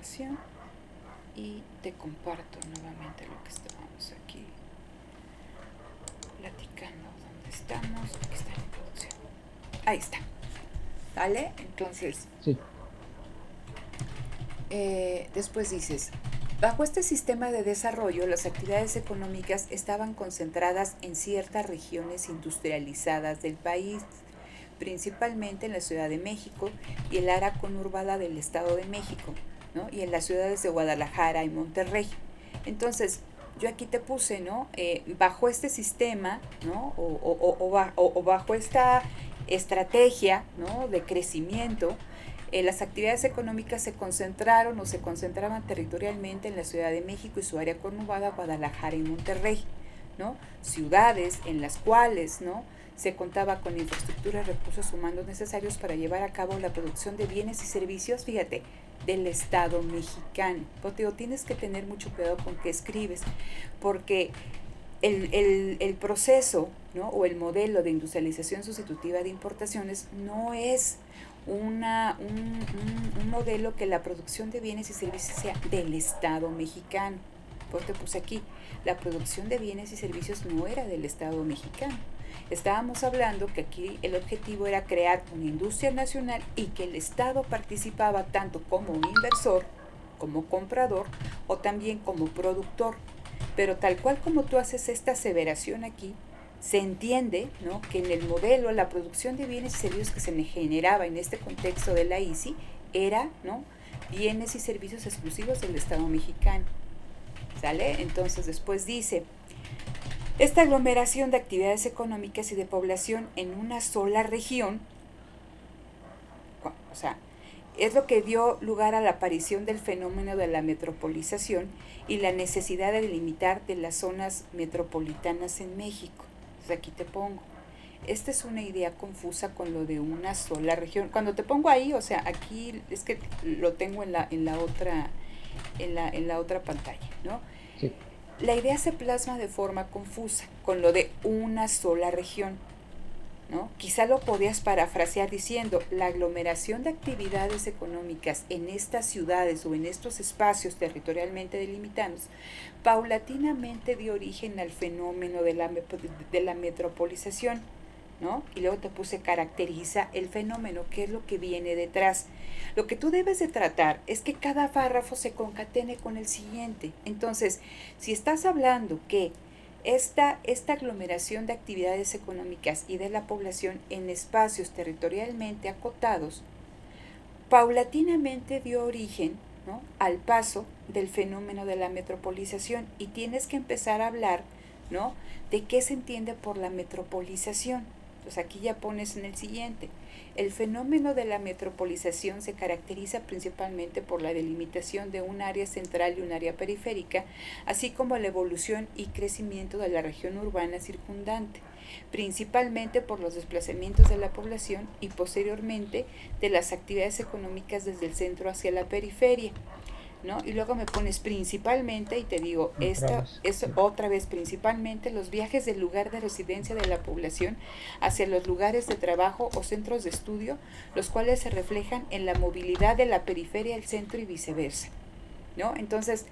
presentación y te comparto nuevamente lo que estábamos aquí platicando. ¿Dónde estamos? Aquí está la introducción. Ahí está. ¿Vale? Entonces, Sí. después dices, bajo este sistema de desarrollo, las actividades económicas estaban concentradas en ciertas regiones industrializadas del país, principalmente en la Ciudad de México y el área conurbada del Estado de México, ¿no? Y en las ciudades de Guadalajara y Monterrey. Entonces, yo aquí te puse, ¿no? Bajo este sistema, ¿no? O bajo esta estrategia, ¿no? De crecimiento, las actividades económicas se concentraron o se concentraban territorialmente en la Ciudad de México y su área conurbada, Guadalajara y Monterrey, ¿no? Ciudades en las cuales, ¿no? Se contaba con infraestructura y recursos humanos necesarios para llevar a cabo la producción de bienes y servicios, fíjate, del Estado mexicano. Pero tienes que tener mucho cuidado con qué escribes, porque el proceso, ¿no? O el modelo de industrialización sustitutiva de importaciones no es un modelo que la producción de bienes y servicios sea del Estado mexicano. Pues te puse aquí, la producción de bienes y servicios no era del Estado mexicano. Estábamos hablando que aquí el objetivo era crear una industria nacional y que el Estado participaba tanto como inversor, como comprador o también como productor. Pero tal cual como tú haces esta aseveración aquí, se entiende, ¿no?, que en el modelo la producción de bienes y servicios que se generaba en este contexto de la ICI era, ¿no?, bienes y servicios exclusivos del Estado mexicano. ¿Sale? Entonces después dice, esta aglomeración de actividades económicas y de población en una sola región, o sea, es lo que dio lugar a la aparición del fenómeno de la metropolización y la necesidad de delimitar de las zonas metropolitanas en México. Entonces aquí te pongo, esta es una idea confusa con lo de una sola región. Cuando te pongo ahí, o sea, aquí es que lo tengo en la otra pantalla, ¿no? Sí. La idea se plasma de forma confusa con lo de una sola región, ¿no? Quizá lo podías parafrasear diciendo, la aglomeración de actividades económicas en estas ciudades o en estos espacios territorialmente delimitados paulatinamente dio origen al fenómeno de la metropolización, ¿no? Y luego te puse caracteriza el fenómeno, ¿qué es lo que viene detrás? Lo que tú debes de tratar es que cada párrafo se concatene con el siguiente. Entonces, si estás hablando que esta aglomeración de actividades económicas y de la población en espacios territorialmente acotados paulatinamente dio origen, ¿no?, al paso del fenómeno de la metropolización, y tienes que empezar a hablar, ¿no?, de qué se entiende por la metropolización. Entonces aquí ya pones en el siguiente. El fenómeno de la metropolización se caracteriza principalmente por la delimitación de un área central y un área periférica, así como la evolución y crecimiento de la región urbana circundante, principalmente por los desplazamientos de la población y posteriormente de las actividades económicas desde el centro hacia la periferia, ¿no? Y luego me pones principalmente y te digo, Otra esta vez. es Sí. otra vez principalmente los viajes del lugar de residencia de la población hacia los lugares de trabajo o centros de estudio, los cuales se reflejan en la movilidad de la periferia al centro y viceversa, ¿no? Entonces,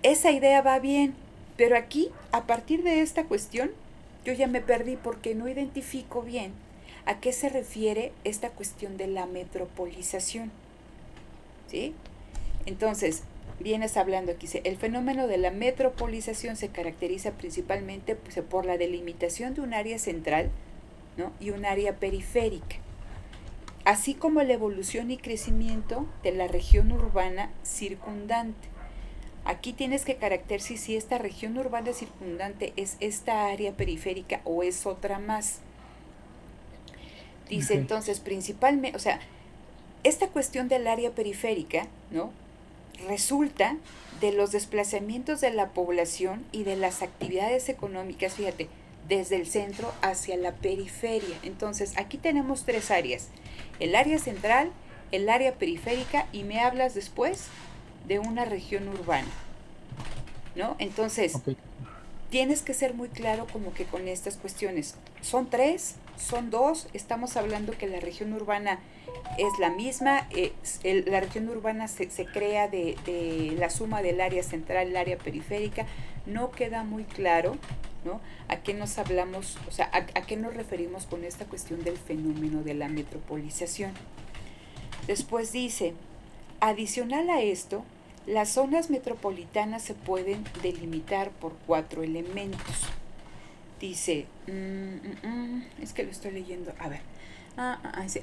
esa idea va bien, pero aquí, a partir de esta cuestión, yo ya me perdí porque no identifico bien a qué se refiere esta cuestión de la metropolización, ¿sí? Entonces, vienes hablando aquí, el fenómeno de la metropolización se caracteriza principalmente, pues, por la delimitación de un área central, ¿no?, y un área periférica, así como la evolución y crecimiento de la región urbana circundante. Aquí tienes que caracterizar si esta región urbana circundante es esta área periférica o es otra más. Dice Ok. entonces principalmente, o sea, esta cuestión del área periférica, ¿no?, resulta de los desplazamientos de la población y de las actividades económicas, fíjate, desde el centro hacia la periferia. Entonces, aquí tenemos tres áreas, el área central, el área periférica, y me hablas después de una región urbana, ¿no? Entonces, Ok. tienes que ser muy claro como que con estas cuestiones. ¿Son tres? ¿Son dos? Estamos hablando que la región urbana es la misma. La región urbana se crea de la suma del área central, el área periférica. No queda muy claro, ¿no? ¿A qué nos hablamos, o sea, a qué nos referimos con esta cuestión del fenómeno de la metropolización? Después dice, adicional a esto, las zonas metropolitanas se pueden delimitar por 4 elementos. Dice, es que lo estoy leyendo, a ver,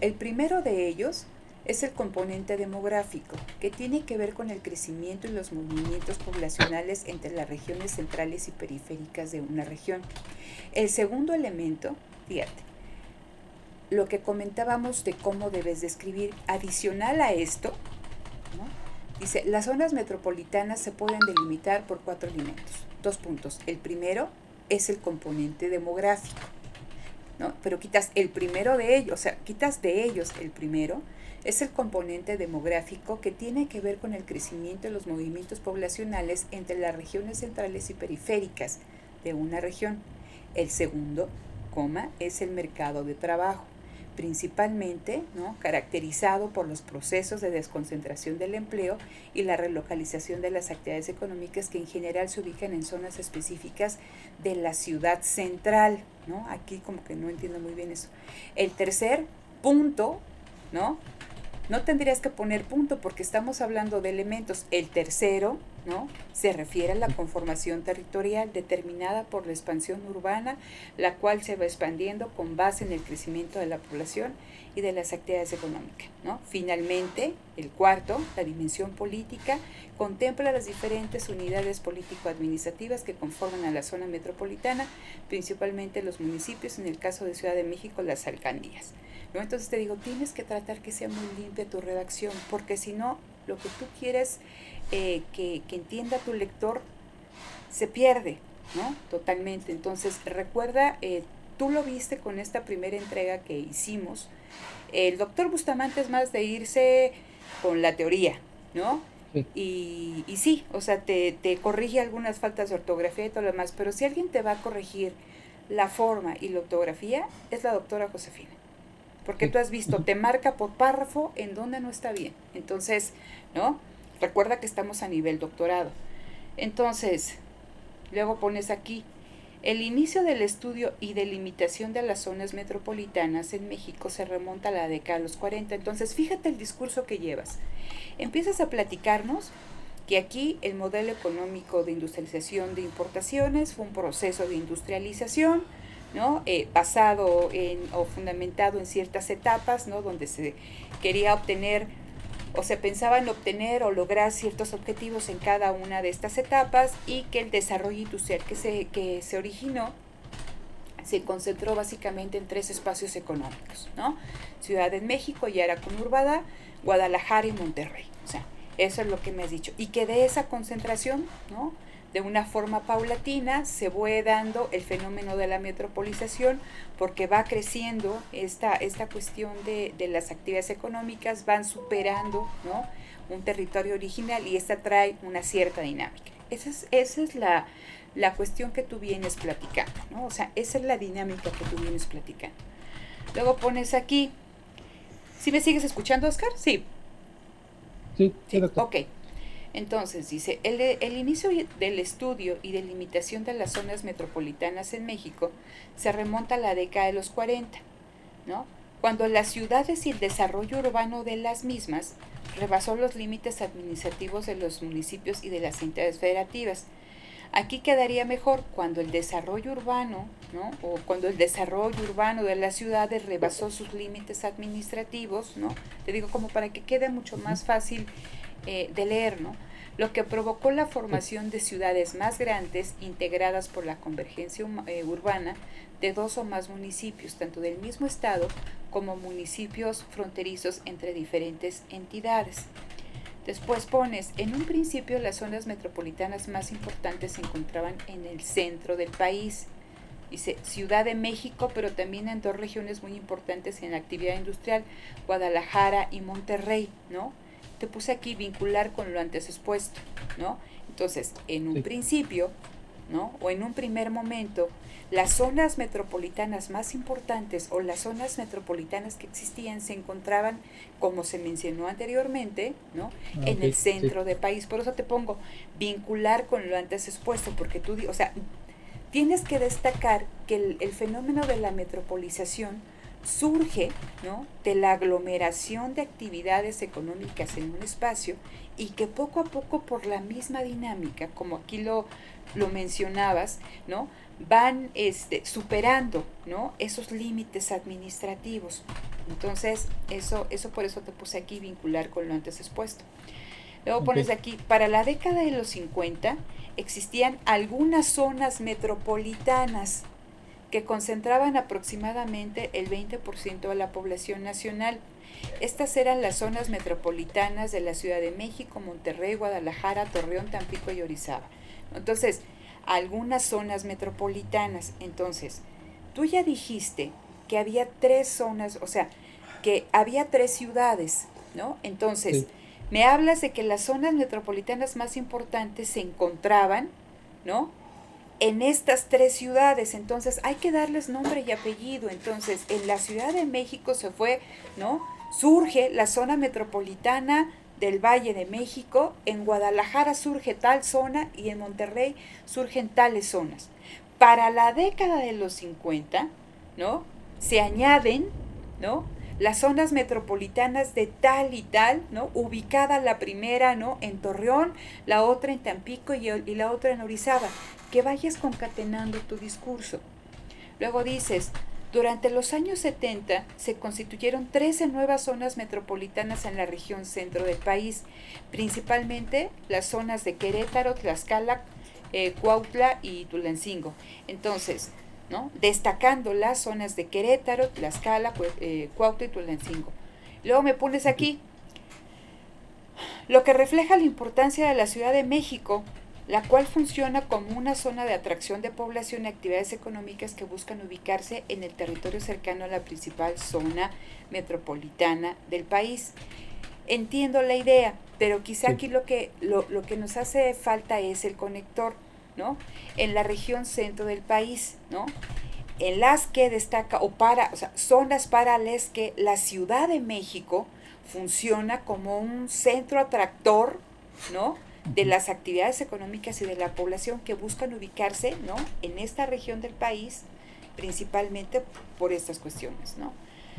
el primero de ellos es el componente demográfico, que tiene que ver con el crecimiento y los movimientos poblacionales entre las regiones centrales y periféricas de una región. El segundo elemento, fíjate, lo que comentábamos de cómo debes describir, adicional a esto, ¿no? Dice, las zonas metropolitanas se pueden delimitar por 4 elementos. 2 puntos. El primero es el componente demográfico, ¿no? Pero quitas el primero de ellos, o sea, quitas de ellos el primero, es el componente demográfico que tiene que ver con el crecimiento de los movimientos poblacionales entre las regiones centrales y periféricas de una región. El segundo, es el mercado de trabajo, principalmente, ¿no?, caracterizado por los procesos de desconcentración del empleo y la relocalización de las actividades económicas que en general se ubican en zonas específicas de la ciudad central, ¿no? Aquí como que no entiendo muy bien eso. El tercer punto, ¿no? No tendrías que poner punto porque estamos hablando de elementos. El tercero, ¿no?, se refiere a la conformación territorial determinada por la expansión urbana, la cual se va expandiendo con base en el crecimiento de la población y de las actividades económicas, ¿no? Finalmente, el cuarto, la dimensión política, contempla las diferentes unidades político-administrativas que conforman a la zona metropolitana, principalmente los municipios, en el caso de Ciudad de México, las alcaldías, ¿no? Entonces te digo, tienes que tratar que sea muy limpia tu redacción, porque si no, lo que tú quieres que entienda tu lector se pierde, ¿no? Totalmente. Entonces, recuerda, tú lo viste con esta primera entrega que hicimos. El doctor Bustamante es más de irse con la teoría, ¿no? Sí. Y sí, o sea, te corrige algunas faltas de ortografía y todo lo demás, pero si alguien te va a corregir la forma y la ortografía, es la doctora Josefina. Porque Sí. tú has visto, te marca por párrafo en donde no está bien. Entonces, ¿no? Recuerda que estamos a nivel doctorado. Entonces, luego pones aquí, el inicio del estudio y delimitación de las zonas metropolitanas en México se remonta a la década de los 40. Entonces, fíjate el discurso que llevas. Empiezas a platicarnos que aquí el modelo económico de industrialización de importaciones fue un proceso de industrialización, ¿no? Basado o fundamentado en ciertas etapas, ¿no?, donde se quería obtener o se pensaba en obtener o lograr ciertos objetivos en cada una de estas etapas, y que el desarrollo industrial que se originó se concentró básicamente en 3 espacios económicos, ¿no? Ciudad de México, ya era conurbada, Guadalajara y Monterrey. O sea, eso es lo que me has dicho. Y que de esa concentración, ¿no?, de una forma paulatina se fue dando el fenómeno de la metropolización, porque va creciendo esta cuestión de las actividades económicas, van superando, ¿no?, un territorio original, y esta trae una cierta dinámica. Esa es la cuestión que tú vienes platicando, ¿no? O sea, esa es la dinámica que tú vienes platicando. Luego pones aquí, ¿sí me sigues escuchando, Oscar? Sí. Sí, sí, Sí, doctor. ok. Entonces, dice, el inicio del estudio y delimitación de las zonas metropolitanas en México se remonta a la década de los 40, ¿no?, cuando las ciudades y el desarrollo urbano de las mismas rebasó los límites administrativos de los municipios y de las entidades federativas. Aquí quedaría mejor cuando el desarrollo urbano, ¿no?, o cuando el desarrollo urbano de las ciudades rebasó sus límites administrativos, ¿no? Te digo como para que quede mucho Ujú. más fácil de leer, ¿no? Lo que provocó la Sí. formación de ciudades más grandes integradas por la convergencia urbana de 2 o más municipios, tanto del mismo estado como municipios fronterizos entre diferentes entidades. Después pones, en un principio las zonas metropolitanas más importantes se encontraban en el centro del país. Dice Ciudad de México, pero también en 2 regiones muy importantes en la actividad industrial, Guadalajara y Monterrey, ¿no? Te puse aquí vincular con lo antes expuesto, ¿no? Entonces, en un Sí. principio, ¿no? O en un primer momento, las zonas metropolitanas más importantes o las zonas metropolitanas que existían se encontraban, como se mencionó anteriormente, ¿no? En el Ok, sí, centro del país. Por eso te pongo vincular con lo antes expuesto, porque tú, o sea, tienes que destacar que el fenómeno de la metropolización surge, ¿no?, de la aglomeración de actividades económicas en un espacio y que poco a poco por la misma dinámica, como aquí lo mencionabas, ¿no?, van superando, ¿no?, esos límites administrativos. Entonces, eso por eso te puse aquí vincular con lo antes expuesto. Luego ok, pones aquí, para la década de los 50 existían algunas zonas metropolitanas que concentraban aproximadamente el 20% de la población nacional. Estas eran las zonas metropolitanas de la Ciudad de México, Monterrey, Guadalajara, Torreón, Tampico y Orizaba. Entonces, algunas zonas metropolitanas. Entonces, tú ya dijiste que había 3 zonas, o sea, que había 3 ciudades, ¿no? Entonces, sí, me hablas de que las zonas metropolitanas más importantes se encontraban, ¿no?, en estas 3 ciudades. Entonces hay que darles nombre y apellido. Entonces en la Ciudad de México se fue, ¿no?, surge la zona metropolitana del Valle de México, en Guadalajara surge tal zona y en Monterrey surgen tales zonas. Para la década de los 50, ¿no?, se añaden, ¿no?, las zonas metropolitanas de tal y tal, ¿no?, ubicada la primera, ¿no?, en Torreón, la otra en Tampico y la otra en Orizaba. Que vayas concatenando tu discurso. Luego dices, durante los años 70 se constituyeron 13 nuevas zonas metropolitanas en la región centro del país, principalmente las zonas de Querétaro, Tlaxcala, Cuautla y Tulancingo. Entonces, ¿no?, destacando las zonas de Querétaro, Tlaxcala, Cuautla y Tulancingo. Luego me pones ok, aquí, lo que refleja la importancia de la Ciudad de México, la cual funciona como una zona de atracción de población y actividades económicas que buscan ubicarse en el territorio cercano a la principal zona metropolitana del país. Entiendo la idea, pero quizá sí, aquí lo que nos hace falta es el conector, ¿no?, en la región centro del país, ¿no?, en las que destaca, o sea, zonas para las que la Ciudad de México funciona como un centro atractor, ¿no?, de ujú, las actividades económicas y de la población que buscan ubicarse, ¿no?, en esta región del país, principalmente por estas cuestiones, ¿no?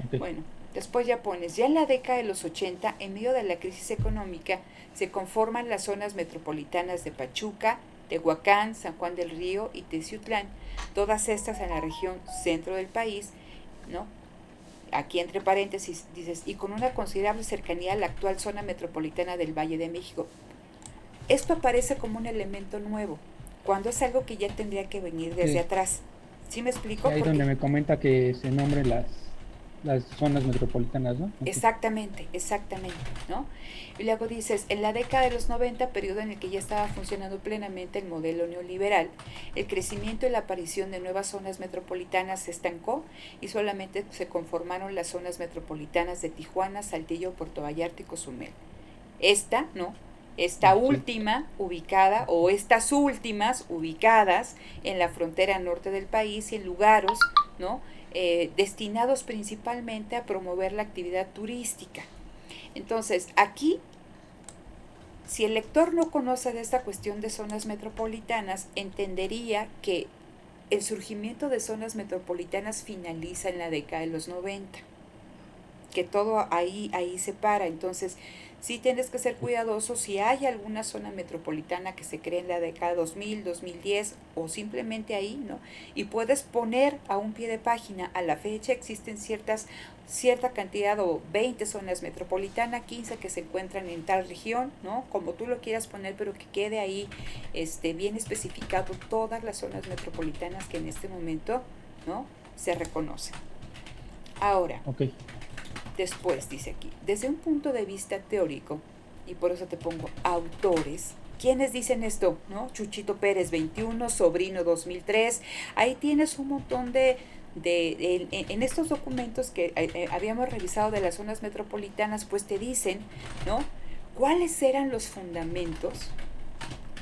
ok, Bueno, después ya pones, ya en la década de los 80, en medio de la crisis económica, se conforman las zonas metropolitanas de Pachuca, Tehuacán, San Juan del Río y Teciutlán, todas estas en la región centro del país, ¿no? Aquí entre paréntesis dices, y con una considerable cercanía a la actual zona metropolitana del Valle de México. Esto aparece como un elemento nuevo, cuando es algo que ya tendría que venir desde sí. atrás. ¿Sí me Y explico? ahí Porque donde me comenta que se nombren las zonas metropolitanas, ¿no? Ok, exactamente, exactamente, ¿no? Y luego dices, en la década de los 90, periodo en el que ya estaba funcionando plenamente el modelo neoliberal, el crecimiento y la aparición de nuevas zonas metropolitanas se estancó y solamente se conformaron las zonas metropolitanas de Tijuana, Saltillo, Puerto Vallarta y Cozumel. Esta, ¿no?, esta sí, última ubicada, o estas últimas ubicadas en la frontera norte del país y en lugares, ¿no?, destinados principalmente a promover la actividad turística. Entonces, aquí, si el lector no conoce de esta cuestión de zonas metropolitanas, entendería que el surgimiento de zonas metropolitanas finaliza en la década de los 90, que todo ahí se para. Entonces, sí tienes que ser sí, cuidadoso si hay alguna zona metropolitana que se cree en la década 2000, 2010 o simplemente ahí, ¿no? Y puedes poner a un pie de página, a la fecha existen cierta cantidad o 20 zonas metropolitanas, 15 que se encuentran en tal región, ¿no? Como tú lo quieras poner, pero que quede ahí bien especificado todas las zonas metropolitanas que en este momento, ¿no?, se reconocen. Ahora, ok, después, dice aquí, desde un punto de vista teórico, y por eso te pongo autores, ¿quiénes dicen esto? ¿No? Chuchito Pérez 21, Sobrino 2003, ahí tienes un montón en estos documentos que habíamos revisado de las zonas metropolitanas, pues te dicen, ¿no?, cuáles eran los fundamentos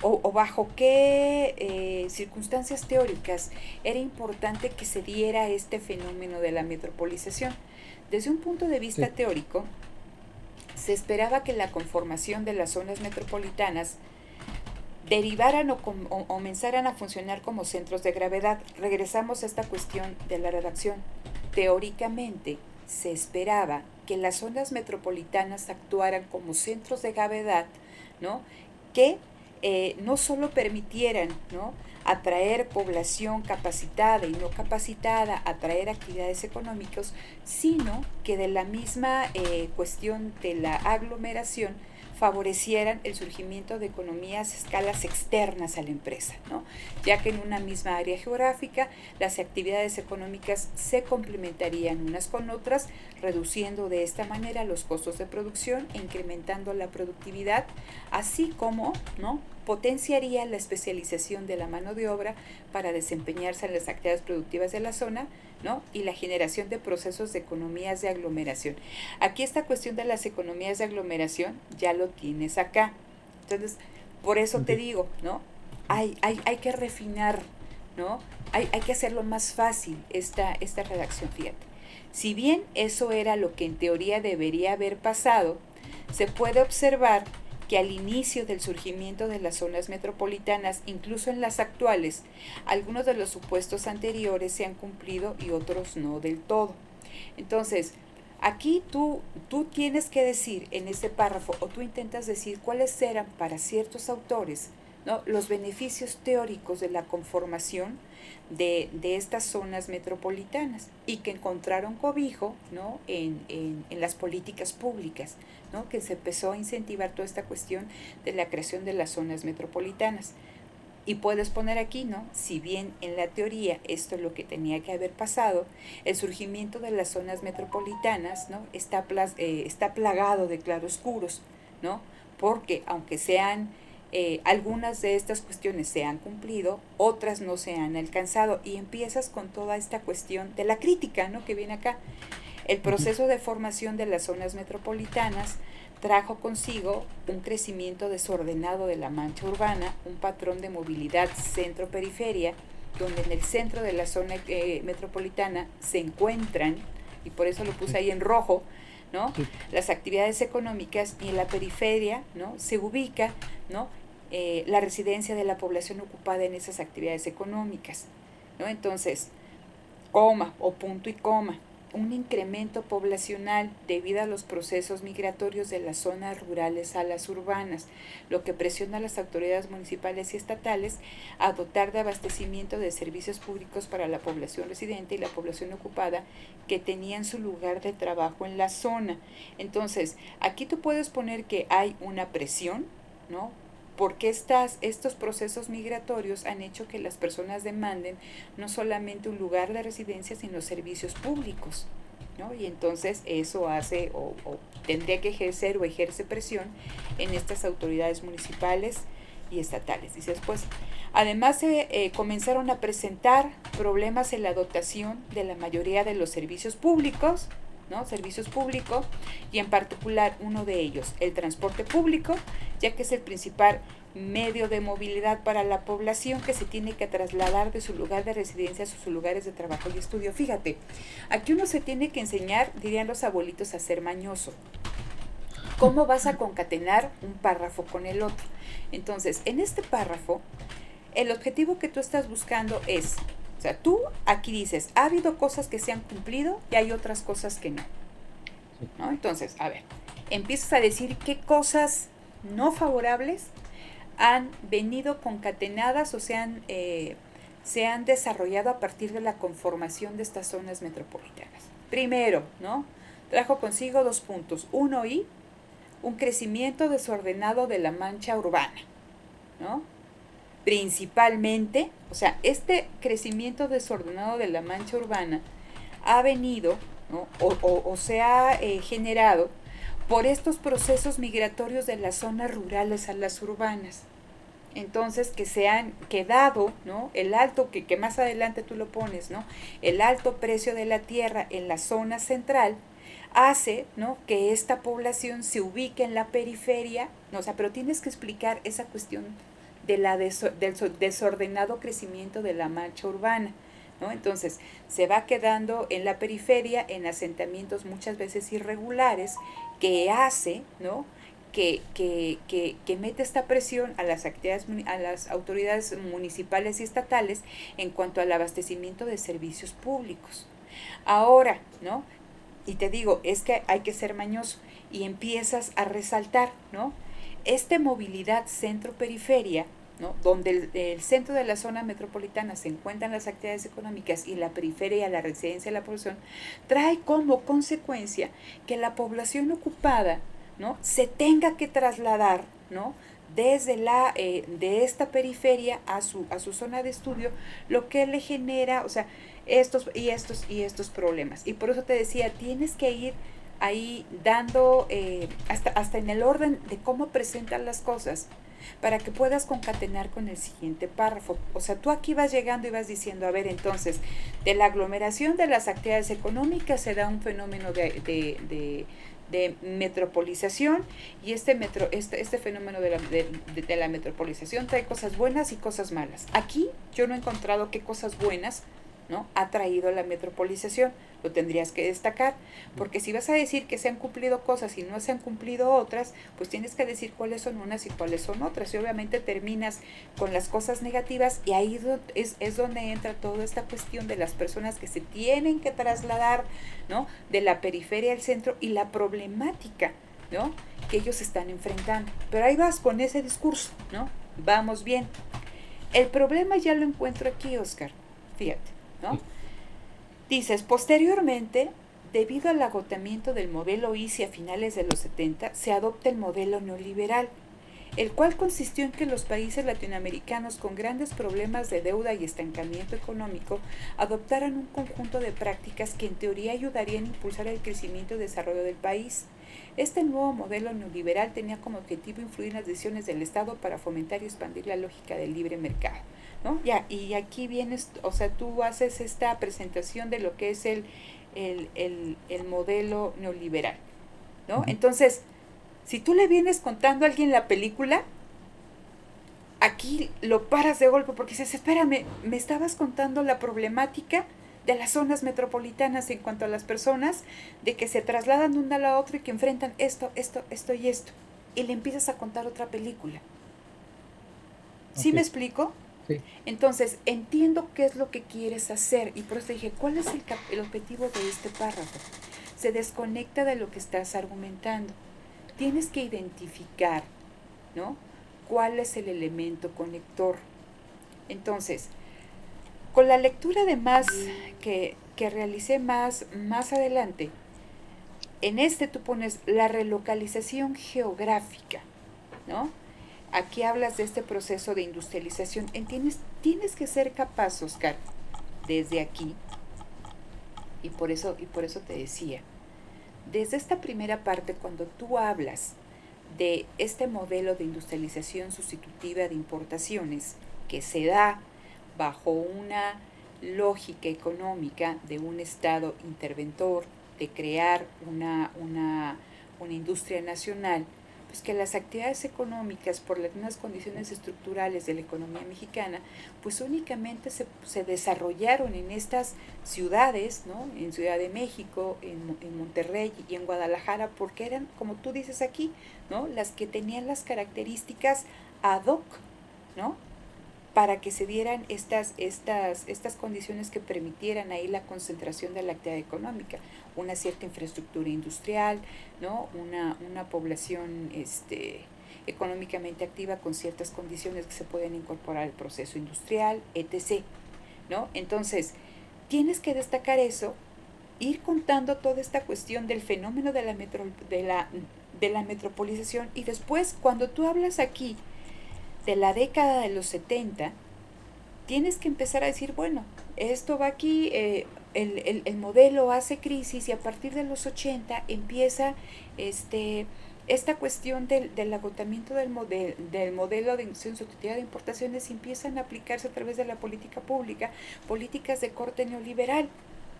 o bajo qué circunstancias teóricas era importante que se diera este fenómeno de la metropolización. Desde un punto de vista Sí, teórico, se esperaba que la conformación de las zonas metropolitanas derivaran o comenzaran a funcionar como centros de gravedad. Regresamos a esta cuestión de la redacción. Teóricamente, se esperaba que las zonas metropolitanas actuaran como centros de gravedad, ¿no? Que no solo permitieran, ¿no?, atraer población capacitada y no capacitada, atraer actividades económicas, sino que de la misma cuestión de la aglomeración favorecieran el surgimiento de economías a escalas externas a la empresa, ¿no? Ya que en una misma área geográfica las actividades económicas se complementarían unas con otras, reduciendo de esta manera los costos de producción e incrementando la productividad, así como, ¿no?, potenciaría la especialización de la mano de obra para desempeñarse en las actividades productivas de la zona, ¿no?, y la generación de procesos de economías de aglomeración. Aquí esta cuestión de las economías de aglomeración ya lo tienes acá. Entonces, por eso te ok. digo, ¿no? Hay que refinar, ¿no? Hay que hacerlo más fácil esta redacción, fíjate. Si bien eso era lo que en teoría debería haber pasado, se puede observar que al inicio del surgimiento de las zonas metropolitanas, incluso en las actuales, algunos de los supuestos anteriores se han cumplido y otros no del todo. Entonces, aquí tú tienes que decir en ese párrafo, o tú intentas decir cuáles eran para ciertos autores, ¿no?, los beneficios teóricos de la conformación de estas zonas metropolitanas y que encontraron cobijo, ¿no?, en las políticas públicas, ¿no?, que se empezó a incentivar toda esta cuestión de la creación de las zonas metropolitanas. Y puedes poner aquí, ¿no? Si bien en la teoría esto es lo que tenía que haber pasado, el surgimiento de las zonas metropolitanas, ¿no?, está plagado de claroscuros, ¿no? Porque aunque sean algunas de estas cuestiones se han cumplido, otras no se han alcanzado. Y empiezas con toda esta cuestión de la crítica, ¿no?, que viene acá. El Ujú. proceso de formación de las zonas metropolitanas trajo consigo un crecimiento desordenado de la mancha urbana, un patrón de movilidad centro-periferia, donde en el centro de la zona metropolitana se encuentran, y por eso lo puse Sí, ahí en rojo, ¿no?, sí, las actividades económicas, y en la periferia, ¿no?, se ubica, ¿no?, la residencia de la población ocupada en esas actividades económicas, ¿no? Entonces, coma o punto y coma, un incremento poblacional debido a los procesos migratorios de las zonas rurales a las urbanas, lo que presiona a las autoridades municipales y estatales a dotar de abastecimiento de servicios públicos para la población residente y la población ocupada que tenían su lugar de trabajo en la zona. Entonces, aquí tú puedes poner que hay una presión, ¿no?, porque estos procesos migratorios han hecho que las personas demanden no solamente un lugar de residencia, sino servicios públicos, ¿no? Y entonces eso hace o tendría que ejercer o ejerce presión en estas autoridades municipales y estatales. Dice después, además se comenzaron a presentar problemas en la dotación de la mayoría de los servicios públicos, ¿no? Servicios públicos, y en particular uno de ellos, el transporte público, ya que es el principal medio de movilidad para la población que se tiene que trasladar de su lugar de residencia a sus lugares de trabajo y estudio. Fíjate, aquí uno se tiene que enseñar, dirían los abuelitos, a ser mañoso. ¿Cómo vas a concatenar un párrafo con el otro? Entonces, en este párrafo, el objetivo que tú estás buscando es, o sea, tú aquí dices, ha habido cosas que se han cumplido y hay otras cosas que no, sí. ¿no? Entonces, a ver, empiezas a decir qué cosas no favorables han venido concatenadas o se han desarrollado a partir de la conformación de estas zonas metropolitanas. Primero, ¿no?, trajo consigo 2 puntos. Uno, y un crecimiento desordenado de la mancha urbana, ¿no? Principalmente, o sea, este crecimiento desordenado de la mancha urbana ha venido, ¿no?, o se ha generado por estos procesos migratorios de las zonas rurales a las urbanas. Entonces, que se han quedado, ¿no?, el alto, que más adelante tú lo pones, ¿no?, el alto precio de la tierra en la zona central hace, ¿no?, que esta población se ubique en la periferia, ¿no? O sea, pero tienes que explicar esa cuestión del desordenado crecimiento de la mancha urbana, ¿no? Entonces, se va quedando en la periferia, en asentamientos muchas veces irregulares, que hace, ¿no?, que mete esta presión a las actividades, a las autoridades municipales y estatales en cuanto al abastecimiento de servicios públicos. Ahora, ¿no? Y te digo, es que hay que ser mañoso y empiezas a resaltar, ¿no? Movilidad centro-periferia, ¿no?, donde el centro de la zona metropolitana se encuentran las actividades económicas y la periferia, la residencia de la población, trae como consecuencia que la población ocupada, ¿no?, se tenga que trasladar, ¿no?, desde de esta periferia a su zona de estudio, lo que le genera, o sea, estos problemas. Y por eso te decía, tienes que ir ahí dando, hasta en el orden de cómo presentan las cosas, para que puedas concatenar con el siguiente párrafo. O sea, tú aquí vas llegando y vas diciendo, a ver, entonces, de la aglomeración de las actividades económicas se da un fenómeno de metropolización, y este fenómeno de la metropolización trae cosas buenas y cosas malas. Aquí yo no he encontrado qué cosas buenas, ¿no?, ha traído la metropolización. Lo tendrías que destacar, porque si vas a decir que se han cumplido cosas y no se han cumplido otras, pues tienes que decir cuáles son unas y cuáles son otras, y obviamente terminas con las cosas negativas, y ahí es donde entra toda esta cuestión de las personas que se tienen que trasladar, ¿no?, de la periferia al centro, y la problemática, ¿no?, que ellos están enfrentando. Pero ahí vas con ese discurso, ¿no? Vamos bien. El problema ya lo encuentro aquí, Oscar. Fíjate, ¿no? Sí. Dices, posteriormente, debido al agotamiento del modelo ICI a finales de los 70, se adopta el modelo neoliberal, el cual consistió en que los países latinoamericanos con grandes problemas de deuda y estancamiento económico adoptaran un conjunto de prácticas que en teoría ayudarían a impulsar el crecimiento y desarrollo del país. Este nuevo modelo neoliberal tenía como objetivo influir en las decisiones del Estado para fomentar y expandir la lógica del libre mercado, ¿no? Ya, y aquí vienes, o sea, tú haces esta presentación de lo que es el modelo neoliberal, ¿no? Entonces, si tú le vienes contando a alguien la película, aquí lo paras de golpe porque dices, espérame, me estabas contando la problemática de las zonas metropolitanas en cuanto a las personas, de que se trasladan de una a la otra y que enfrentan esto y esto. Y le empiezas a contar otra película. ¿Sí Ok. me explico? Sí. Entonces, entiendo qué es lo que quieres hacer, y por eso dije, ¿cuál es el objetivo de este párrafo? Se desconecta de lo que estás argumentando. Tienes que identificar, ¿no?, cuál es el elemento conector. Entonces, con la lectura de que realicé más adelante, en tú pones la relocalización geográfica, ¿no? Aquí hablas de este proceso de industrialización. Tienes que ser capaz, Oscar, desde aquí, y por eso te decía, desde esta primera parte, cuando tú hablas de este modelo de industrialización sustitutiva de importaciones que se da bajo una lógica económica de un Estado interventor, de crear una industria nacional, pues que las actividades económicas, por las mismas condiciones estructurales de la economía mexicana, pues únicamente se desarrollaron en estas ciudades, ¿no?, en Ciudad de México, en Monterrey y en Guadalajara, porque eran, como tú dices aquí, ¿no?, las que tenían las características ad hoc, ¿no?, para que se dieran estas condiciones que permitieran ahí la concentración de la actividad económica, una cierta infraestructura industrial, ¿no?, una población económicamente activa con ciertas condiciones que se pueden incorporar al proceso industrial, etc., ¿no? Entonces, tienes que destacar eso, ir contando toda esta cuestión del fenómeno de la metropolización, y después, cuando tú hablas aquí de la década de los 70, tienes que empezar a decir, bueno, esto va aquí, el modelo hace crisis, y a partir de los 80 empieza esta cuestión del agotamiento del modelo de inducción sustitutiva de importaciones, y empiezan a aplicarse a través de la política pública, políticas de corte neoliberal,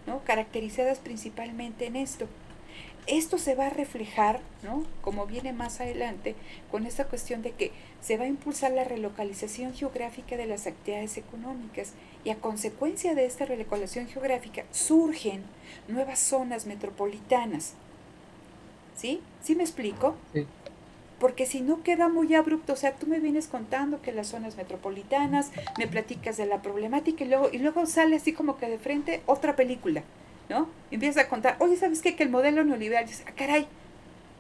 ¿no?, caracterizadas principalmente en esto. Esto se va a reflejar, ¿no?, como viene más adelante, con esta cuestión de que se va a impulsar la relocalización geográfica de las actividades económicas y a consecuencia de esta relocalización geográfica surgen nuevas zonas metropolitanas. ¿Sí? ¿Sí me explico? Sí. Porque si no queda muy abrupto, o sea, tú me vienes contando que las zonas metropolitanas, me platicas de la problemática y luego sale así como que de frente otra película, ¿no? Y empiezas a contar, oye, ¿sabes qué? Que el modelo neoliberal, dices, ah, caray,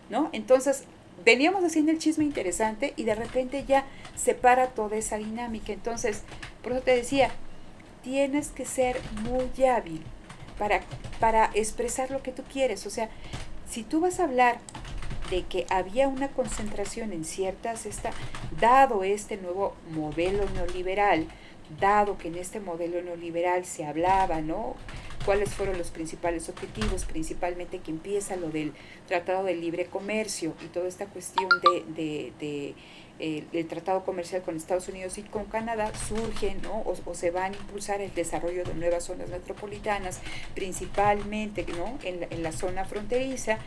¿no? Entonces, veníamos haciendo el chisme interesante y de repente ya se para toda esa dinámica. Entonces, por eso te decía, tienes que ser muy hábil para expresar lo que tú quieres. O sea, si tú vas a hablar de que había una concentración en ciertas, dado este nuevo modelo neoliberal, dado que en este modelo neoliberal se hablaba, ¿no? ¿Cuáles fueron los principales objetivos? Principalmente que empieza lo del Tratado de Libre Comercio y toda esta cuestión el tratado comercial con Estados Unidos y con Canadá surgen, ¿no? O se van a impulsar el desarrollo de nuevas zonas metropolitanas, principalmente, ¿no? En la zona fronteriza,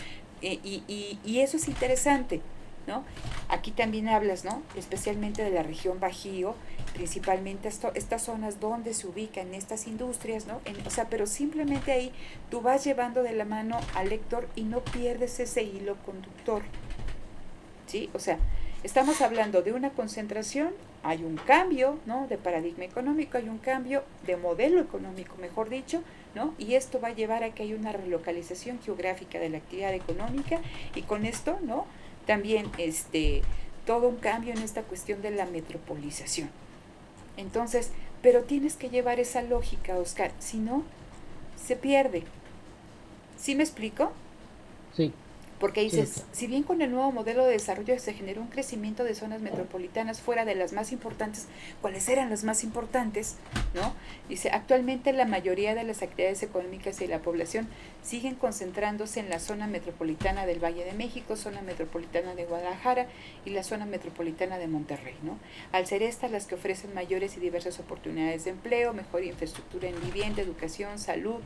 y eso es interesante, ¿no? Aquí también hablas, ¿no? Especialmente de la región Bajío, principalmente estas zonas donde se ubican estas industrias, ¿no? O sea, pero simplemente ahí tú vas llevando de la mano al lector y no pierdes ese hilo conductor, ¿sí? O sea, estamos hablando de una concentración, hay un cambio, ¿no? De paradigma económico, hay un cambio de modelo económico, mejor dicho, ¿no? Y esto va a llevar a que haya una relocalización geográfica de la actividad económica y con esto, ¿no? También todo un cambio en esta cuestión de la metropolización. Entonces, pero tienes que llevar esa lógica, Oscar, si no, se pierde. ¿Sí me explico? Sí. Porque dices, Sí. si bien con el nuevo modelo de desarrollo se generó un crecimiento de zonas metropolitanas fuera de las más importantes, ¿cuáles eran las más importantes? ¿No? Dice, actualmente la mayoría de las actividades económicas y la población siguen concentrándose en la zona metropolitana del Valle de México, zona metropolitana de Guadalajara y la zona metropolitana de Monterrey, ¿no? Al ser estas las que ofrecen mayores y diversas oportunidades de empleo, mejor infraestructura en vivienda, educación, salud,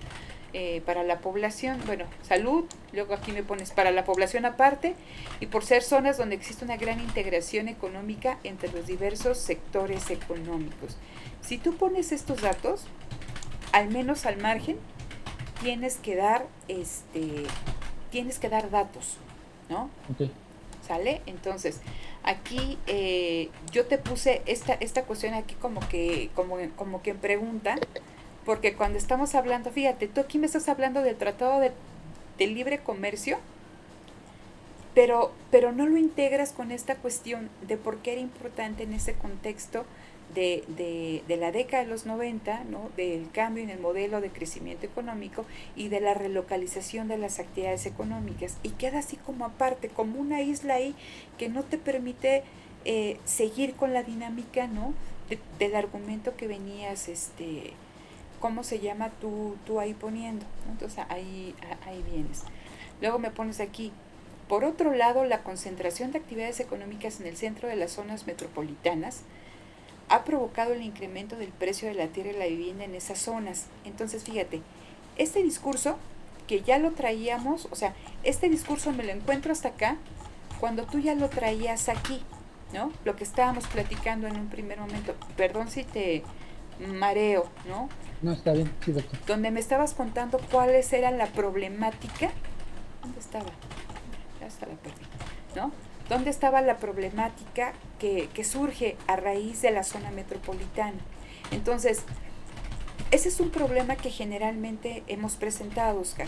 para la población, bueno, salud, luego aquí me pones para la población aparte, y por ser zonas donde existe una gran integración económica entre los diversos sectores económicos. Si tú pones estos datos, al menos al margen, tienes que dar datos, ¿no? Ok. ¿Sale? Entonces, aquí yo te puse esta cuestión aquí como que en pregunta, porque cuando estamos hablando, fíjate, tú aquí me estás hablando del Tratado de Libre Comercio, pero no lo integras con esta cuestión de por qué era importante en ese contexto de la década de los 90, ¿no? Del cambio en el modelo de crecimiento económico y de la relocalización de las actividades económicas. Y queda así como aparte, como una isla ahí que no te permite seguir con la dinámica, ¿no? Del argumento que venías, ¿cómo se llama? Tú ahí poniendo, ¿no? Entonces ahí vienes. Luego me pones aquí, por otro lado, la concentración de actividades económicas en el centro de las zonas metropolitanas ha provocado el incremento del precio de la tierra y la vivienda en esas zonas. Entonces, fíjate, este discurso que ya lo traíamos, o sea, este discurso me lo encuentro hasta acá, cuando tú ya lo traías aquí, ¿no? Lo que estábamos platicando en un primer momento, perdón si te mareo, ¿no? No, está bien, sí, doctor. Donde me estabas contando cuáles eran la problemática. ¿Dónde estaba? Ya hasta la perdí, ¿no? ¿Dónde estaba la problemática que surge a raíz de la zona metropolitana? Entonces, ese es un problema que generalmente hemos presentado, Oscar,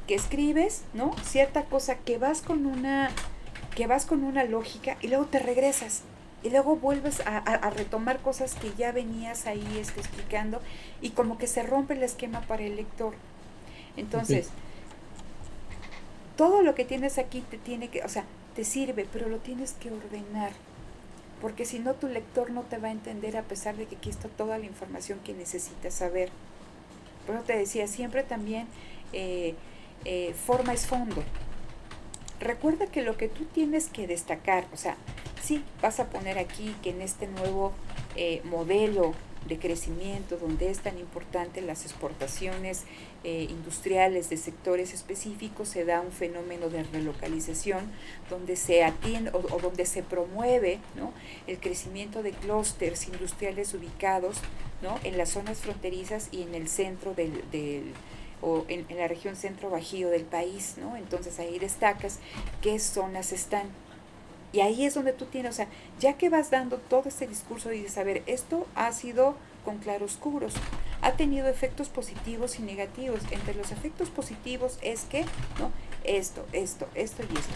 que escribes, ¿no? Cierta cosa que vas con una lógica y luego te regresas y luego vuelves a retomar cosas que ya venías ahí explicando y como que se rompe el esquema para el lector. Entonces, todo lo que tienes aquí te sirve, pero lo tienes que ordenar, porque si no tu lector no te va a entender a pesar de que aquí está toda la información que necesitas saber. Por eso te decía, siempre también forma es fondo. Recuerda que lo que tú tienes que destacar, o sea, sí, vas a poner aquí que en este nuevo modelo de crecimiento, donde es tan importante las exportaciones industriales de sectores específicos, se da un fenómeno de relocalización donde se atiende o donde se promueve, ¿no?, el crecimiento de clústeres industriales ubicados, ¿no?, en las zonas fronterizas y en el centro o en la región centro-bajío del país, ¿no? Entonces ahí destacas qué zonas están. Y ahí es donde tú tienes, o sea, ya que vas dando todo este discurso y dices, a ver, esto ha sido con claroscuros, ha tenido efectos positivos y negativos. Entre los efectos positivos es que, ¿no?, esto y esto,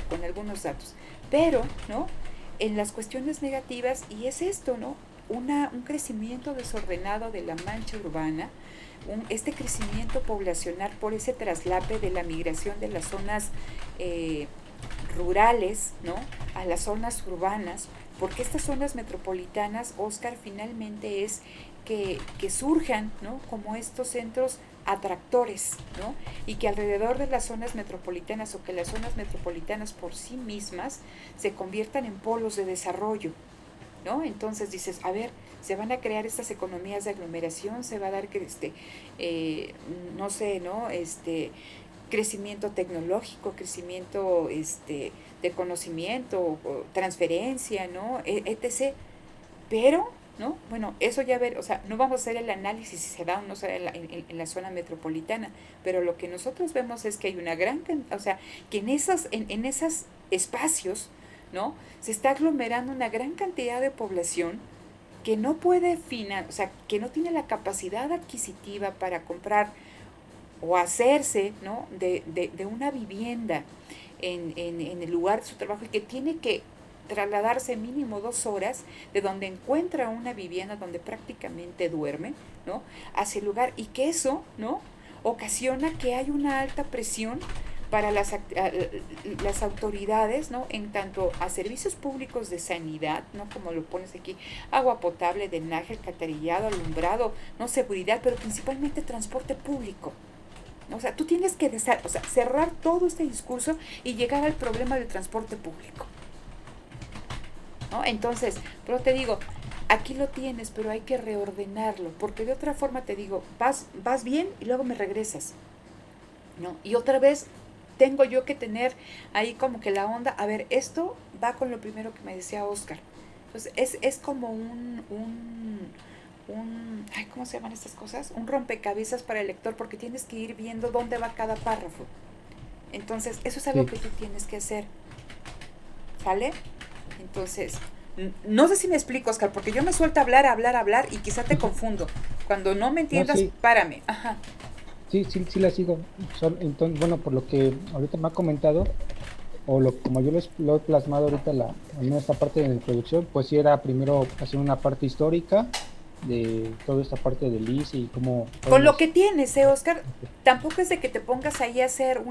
con algunos datos. Pero, ¿no?, en las cuestiones negativas, y es esto, ¿no?, un crecimiento desordenado de la mancha urbana, este crecimiento poblacional por ese traslape de la migración de las zonas rurales, ¿no?, a las zonas urbanas, porque estas zonas metropolitanas, Oscar, finalmente es que surjan, ¿no?, como estos centros atractores, ¿no?, y que alrededor de las zonas metropolitanas o que las zonas metropolitanas por sí mismas se conviertan en polos de desarrollo, ¿no? Entonces dices, a ver, se van a crear estas economías de aglomeración, se va a dar que no sé, ¿no?, crecimiento tecnológico, crecimiento de conocimiento, transferencia, ¿no?, etc. Pero, ¿no?, bueno, eso ya ver, o sea, no vamos a hacer el análisis si se da o no se da en la zona metropolitana, pero lo que nosotros vemos es que hay una gran, o sea, que en esos espacios, ¿no?, se está aglomerando una gran cantidad de población que no puede o sea, que no tiene la capacidad adquisitiva para comprar o hacerse, ¿no?, de una vivienda en el lugar de su trabajo, y que tiene que trasladarse mínimo 2 horas de donde encuentra una vivienda donde prácticamente duerme, ¿no?, hacia el lugar, y que eso, ¿no?, ocasiona que hay una alta presión para las autoridades, ¿no?, en tanto a servicios públicos de sanidad, ¿no?, como lo pones aquí, agua potable, drenaje, alcantarillado, alumbrado, ¿no?, seguridad, pero principalmente transporte público. O sea, tú tienes que cerrar todo este discurso y llegar al problema del transporte público, ¿no? Entonces, pero te digo, aquí lo tienes, pero hay que reordenarlo, porque de otra forma te digo, vas bien y luego me regresas, ¿no? Y otra vez tengo yo que tener ahí como que la onda, a ver, esto va con lo primero que me decía Oscar. Entonces, es como ay, ¿cómo se llaman estas cosas? Un rompecabezas para el lector, porque tienes que ir viendo dónde va cada párrafo. Entonces, eso es algo Sí, que tú tienes que hacer, ¿sale? Entonces, no sé si me explico, Oscar, porque yo me suelto a hablar y quizá te confundo. Cuando no me no, entiendas, sí, párame. Ajá. sí la sigo. Entonces, bueno, por lo que ahorita me ha comentado, como yo lo he plasmado ahorita en esta parte de la introducción, pues sí era primero hacer una parte histórica de toda esta parte del ICE y cómo fueron Con lo que las... tienes, Oscar, tampoco es de que te pongas ahí a hacer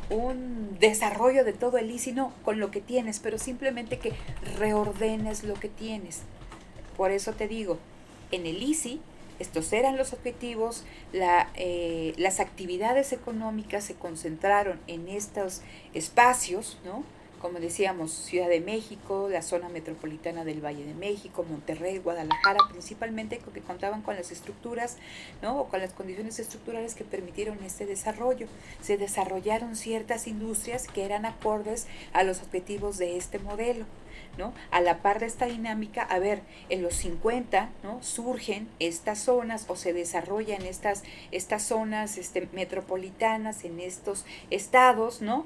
un desarrollo de todo el ICI, no, con lo que tienes, pero simplemente que reordenes lo que tienes. Por eso te digo, en el ICI, estos eran los objetivos, las actividades económicas se concentraron en estos espacios, ¿no? Como decíamos, Ciudad de México, la zona metropolitana del Valle de México, Monterrey, Guadalajara, principalmente porque contaban con las estructuras, ¿no?, o con las condiciones estructurales que permitieron este desarrollo. Se desarrollaron ciertas industrias que eran acordes a los objetivos de este modelo, ¿no? A la par de esta dinámica, a ver, en los 50, ¿no?, surgen estas zonas o se desarrollan estas zonas metropolitanas en estos estados, ¿no?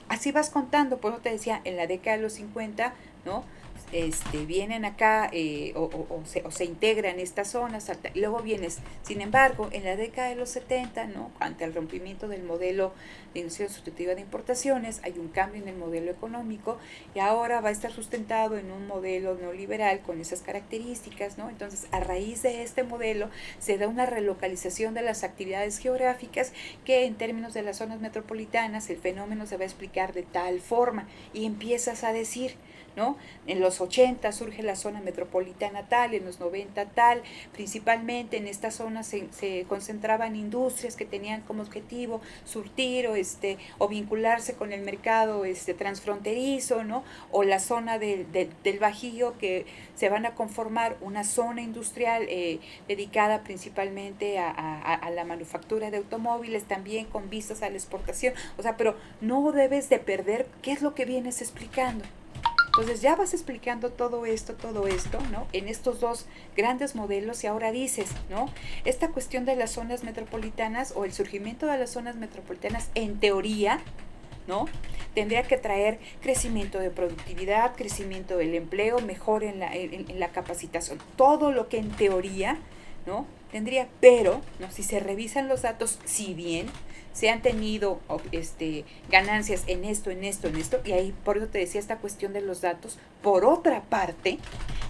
Así vas contando, por eso te decía, en la década de los 50, ¿no?, vienen acá o se integran estas zonas, y luego vienes, sin embargo, en la década de los 70, ¿no?, ante el rompimiento del modelo de industria sustitutiva de importaciones, hay un cambio en el modelo económico y ahora va a estar sustentado en un modelo neoliberal con esas características, ¿no? Entonces, a raíz de este modelo se da una relocalización de las actividades geográficas que en términos de las zonas metropolitanas el fenómeno se va a explicar de tal forma y empiezas a decir, ¿no? En los 80 surge la zona metropolitana tal, en los 90 tal, principalmente en esta zona se concentraban industrias que tenían como objetivo surtir o vincularse con el mercado transfronterizo, ¿no? O la zona del Bajío, que se van a conformar una zona industrial dedicada principalmente a la manufactura de automóviles, también con vistas a la exportación. O sea, pero no debes de perder qué es lo que vienes explicando. Entonces ya vas explicando todo esto, ¿no? En estos dos grandes modelos, y ahora dices, ¿no? Esta cuestión de las zonas metropolitanas o el surgimiento de las zonas metropolitanas, en teoría, ¿no? Tendría que traer crecimiento de productividad, crecimiento del empleo, mejor en la capacitación, todo lo que en teoría, ¿no? Tendría, pero, ¿no? Si se revisan los datos, si bien se han tenido ganancias en esto, y ahí por eso te decía esta cuestión de los datos, por otra parte,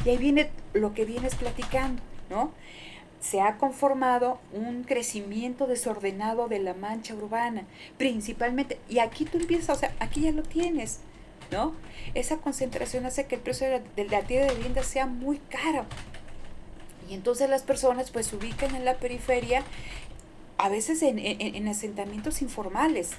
y ahí viene lo que vienes platicando, ¿no? Se ha conformado un crecimiento desordenado de la mancha urbana, principalmente, y aquí tú empiezas, o sea, aquí ya lo tienes, ¿no? Esa concentración hace que el precio de la tierra de vivienda sea muy caro, y entonces las personas pues se ubican en la periferia, a veces en asentamientos informales,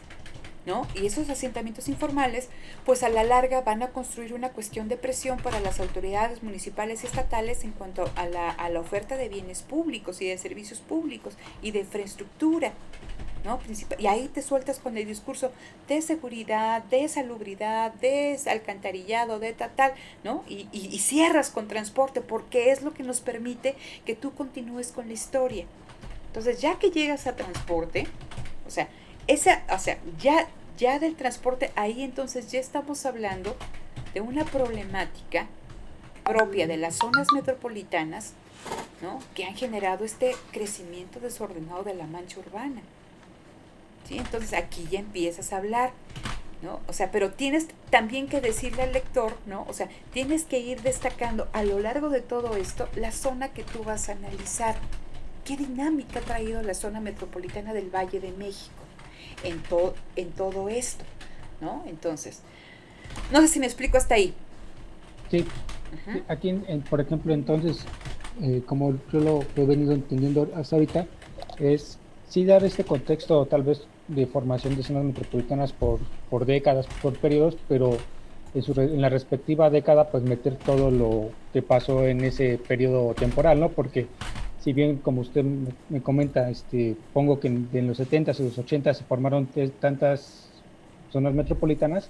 ¿no? Y esos asentamientos informales, pues a la larga van a construir una cuestión de presión para las autoridades municipales y estatales en cuanto a la oferta de bienes públicos y de servicios públicos y de infraestructura, ¿no? Y ahí te sueltas con el discurso de seguridad, de salubridad, de alcantarillado, de tal, ¿no? Y cierras con transporte, porque es lo que nos permite que tú continúes con la historia. Entonces, ya que llegas a transporte, o sea, ya del transporte, ahí entonces ya estamos hablando de una problemática propia de las zonas metropolitanas, ¿no? Que han generado este crecimiento desordenado de la mancha urbana, ¿sí? Entonces, aquí ya empiezas a hablar, ¿no? O sea, pero tienes también que decirle al lector, ¿no? O sea, tienes que ir destacando a lo largo de todo esto la zona que tú vas a analizar. ¿Qué dinámica ha traído la zona metropolitana del Valle de México en todo esto, ¿no? Entonces, no sé si me explico hasta ahí. Sí, aquí, por ejemplo, entonces, como yo lo he venido entendiendo hasta ahorita, es sí dar este contexto tal vez de formación de zonas metropolitanas por décadas, por periodos, pero en la respectiva década, pues meter todo lo que pasó en ese periodo temporal, ¿no? Porque si bien, como usted me comenta, pongo que en los 70s y los 80s se formaron tantas zonas metropolitanas,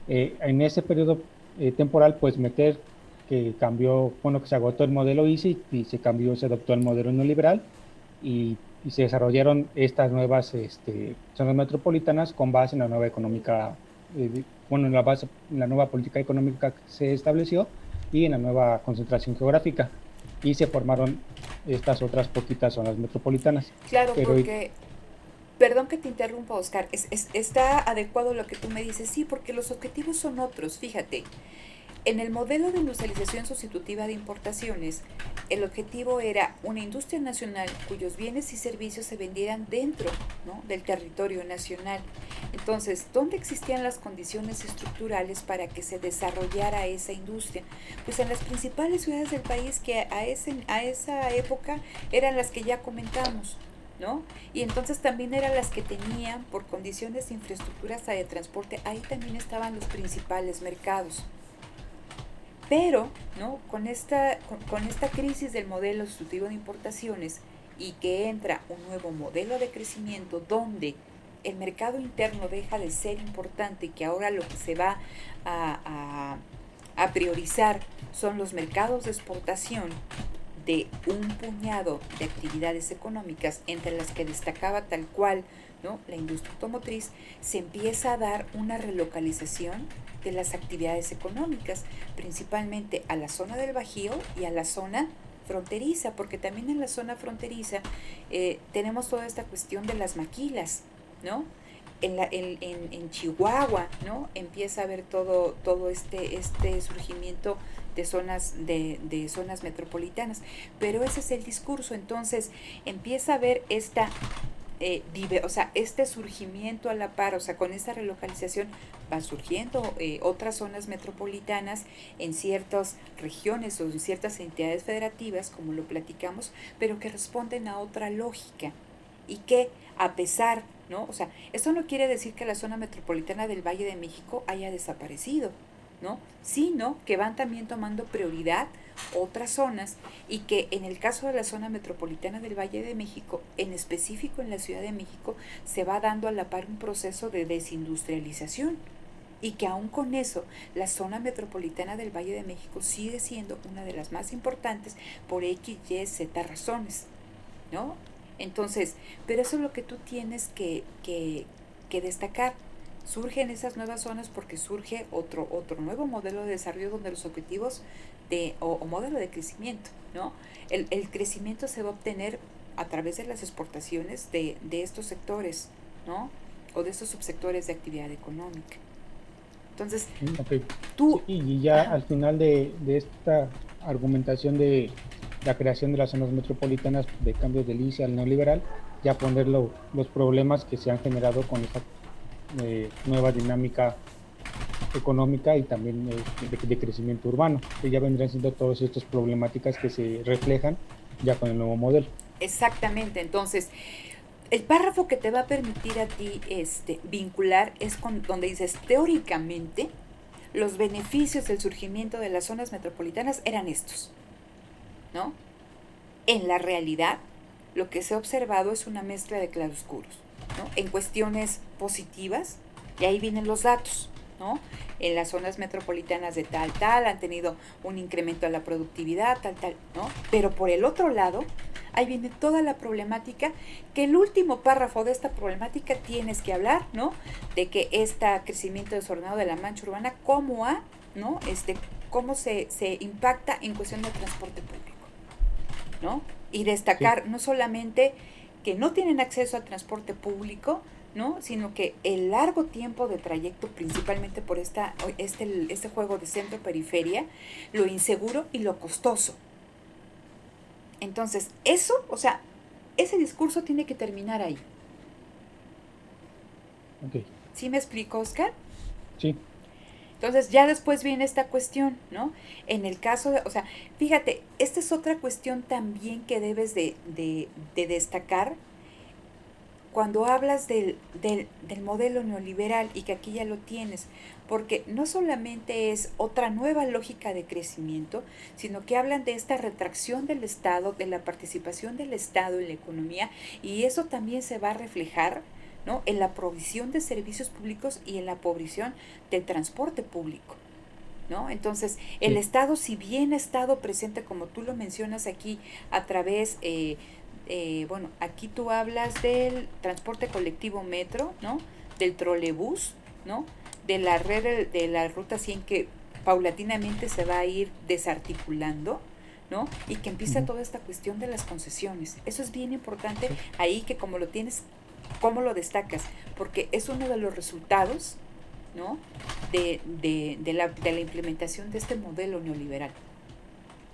en ese periodo temporal, pues meter que cambió, bueno, que se agotó el modelo ICI y se adoptó el modelo neoliberal y se desarrollaron estas nuevas zonas metropolitanas con base en la nueva económica, bueno, en la nueva política económica que se estableció y en la nueva concentración geográfica. Y se formaron estas otras poquitas zonas metropolitanas. Claro, Pero porque, perdón que te interrumpa, Oscar, está adecuado lo que tú me dices, sí, porque los objetivos son otros, fíjate. En el modelo de industrialización sustitutiva de importaciones, el objetivo era una industria nacional cuyos bienes y servicios se vendieran dentro, ¿no?, del territorio nacional. Entonces, ¿dónde existían las condiciones estructurales para que se desarrollara esa industria? Pues en las principales ciudades del país, que a esa época eran las que ya comentamos, ¿no? Y entonces también eran las que tenían, por condiciones de infraestructuras de transporte, ahí también estaban los principales mercados. Pero, ¿no?, con esta crisis del modelo sustitutivo de importaciones y que entra un nuevo modelo de crecimiento donde el mercado interno deja de ser importante y que ahora lo que se va a priorizar son los mercados de exportación de un puñado de actividades económicas, entre las que destacaba tal cual, ¿no?, la industria automotriz, se empieza a dar una relocalización de las actividades económicas, principalmente a la zona del Bajío y a la zona fronteriza, porque también en la zona fronteriza tenemos toda esta cuestión de las maquilas, ¿no? En Chihuahua, ¿no?, empieza a haber todo este surgimiento de zonas metropolitanas, pero ese es el discurso. Entonces empieza a haber esta o sea, este surgimiento a la par, o sea, con esta relocalización van surgiendo otras zonas metropolitanas en ciertas regiones o en ciertas entidades federativas, como lo platicamos, pero que responden a otra lógica y que a pesar, ¿no? O sea, esto no quiere decir que la zona metropolitana del Valle de México haya desaparecido, ¿no? Sino que van también tomando prioridad otras zonas y que en el caso de la zona metropolitana del Valle de México, en específico en la Ciudad de México, se va dando a la par un proceso de desindustrialización y que aún con eso la zona metropolitana del Valle de México sigue siendo una de las más importantes por X, Y, Z razones, ¿no? Entonces, pero eso es lo que tú tienes que destacar. Surgen esas nuevas zonas porque surge otro nuevo modelo de desarrollo donde los objetivos o modelo de crecimiento, ¿no? El crecimiento se va a obtener a través de las exportaciones de estos sectores, ¿no? O de estos subsectores de actividad económica. Entonces, Ok. tú, Sí, y ya ajá, al final de esta argumentación de la creación de las zonas metropolitanas de cambios de inicio al neoliberal, ya poner los problemas que se han generado con esta nueva dinámica económica y también de crecimiento urbano, que ya vendrían siendo todas estas problemáticas que se reflejan ya con el nuevo modelo. exactamente. Entonces, el párrafo que te va a permitir a ti vincular es con donde dices, teóricamente, los beneficios del surgimiento de las zonas metropolitanas eran estos, ¿no? En la realidad, lo que se ha observado es una mezcla de claroscuros, ¿no? En cuestiones positivas, y ahí vienen los datos, ¿no? En las zonas metropolitanas de tal, han tenido un incremento de la productividad, tal, ¿no? Pero por el otro lado, ahí viene toda la problemática, que el último párrafo de esta problemática tienes que hablar, ¿no? De que este crecimiento desordenado de la mancha urbana, ¿no? Cómo se impacta en cuestión de transporte público, ¿no? Y Sí, destacar no solamente que no tienen acceso al transporte público, ¿no? Sino que el largo tiempo de trayecto, principalmente por este juego de centro-periferia, lo inseguro y lo costoso. Entonces, eso, o sea, ese discurso tiene que terminar ahí. ok, ¿Sí me explico, Oscar? sí, Entonces ya después viene esta cuestión, ¿no? En el caso de, o sea, fíjate, esta es otra cuestión también que debes de destacar cuando hablas del modelo neoliberal y que aquí ya lo tienes, porque no solamente es otra nueva lógica de crecimiento, sino que hablan de esta retracción del Estado, de la participación del Estado en la economía, y eso también se va a reflejar, ¿no? En la provisión de servicios públicos y en la provisión del transporte público, ¿no? Entonces, el sí. Estado, si bien ha estado presente, como tú lo mencionas aquí, a través, bueno, aquí tú hablas del transporte colectivo metro, ¿no? Del trolebús, ¿no? De la red de la ruta 100 que paulatinamente se va a ir desarticulando, ¿no? Y que empieza Ujú, toda esta cuestión de las concesiones. Eso es bien importante sí, ahí que como lo tienes, cómo lo destacas, porque es uno de los resultados, ¿no? De la implementación de este modelo neoliberal,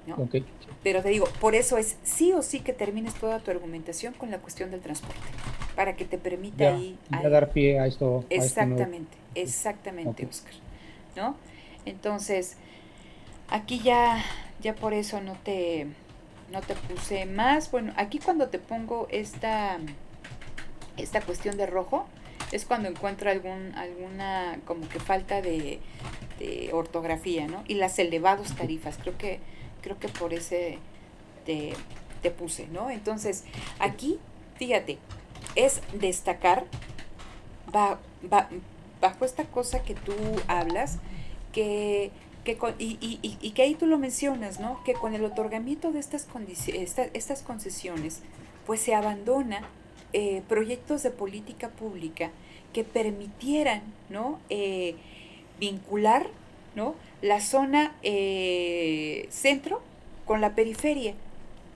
¿no? ok, sí. Pero te digo, por eso es sí o sí que termines toda tu argumentación con la cuestión del transporte, para que te permita Ya, ya ahí dar pie a esto nuevo. exactamente, Ok, exactamente, Oscar, ¿no? Entonces, aquí ya por eso no te puse más. Bueno, aquí cuando te pongo esta cuestión de rojo, es cuando encuentro alguna como que falta de ortografía, ¿no? Y las elevadas ok, tarifas, creo que por ese te, te puse, ¿no? Entonces, sí, aquí, fíjate, es destacar ba, ba, bajo esta cosa que tú hablas, que, y que ahí tú lo mencionas, ¿no? Que con el otorgamiento de estas concesiones, pues se abandona proyectos de política pública que permitieran, ¿no? Vincular, ¿no? La zona centro con la periferia,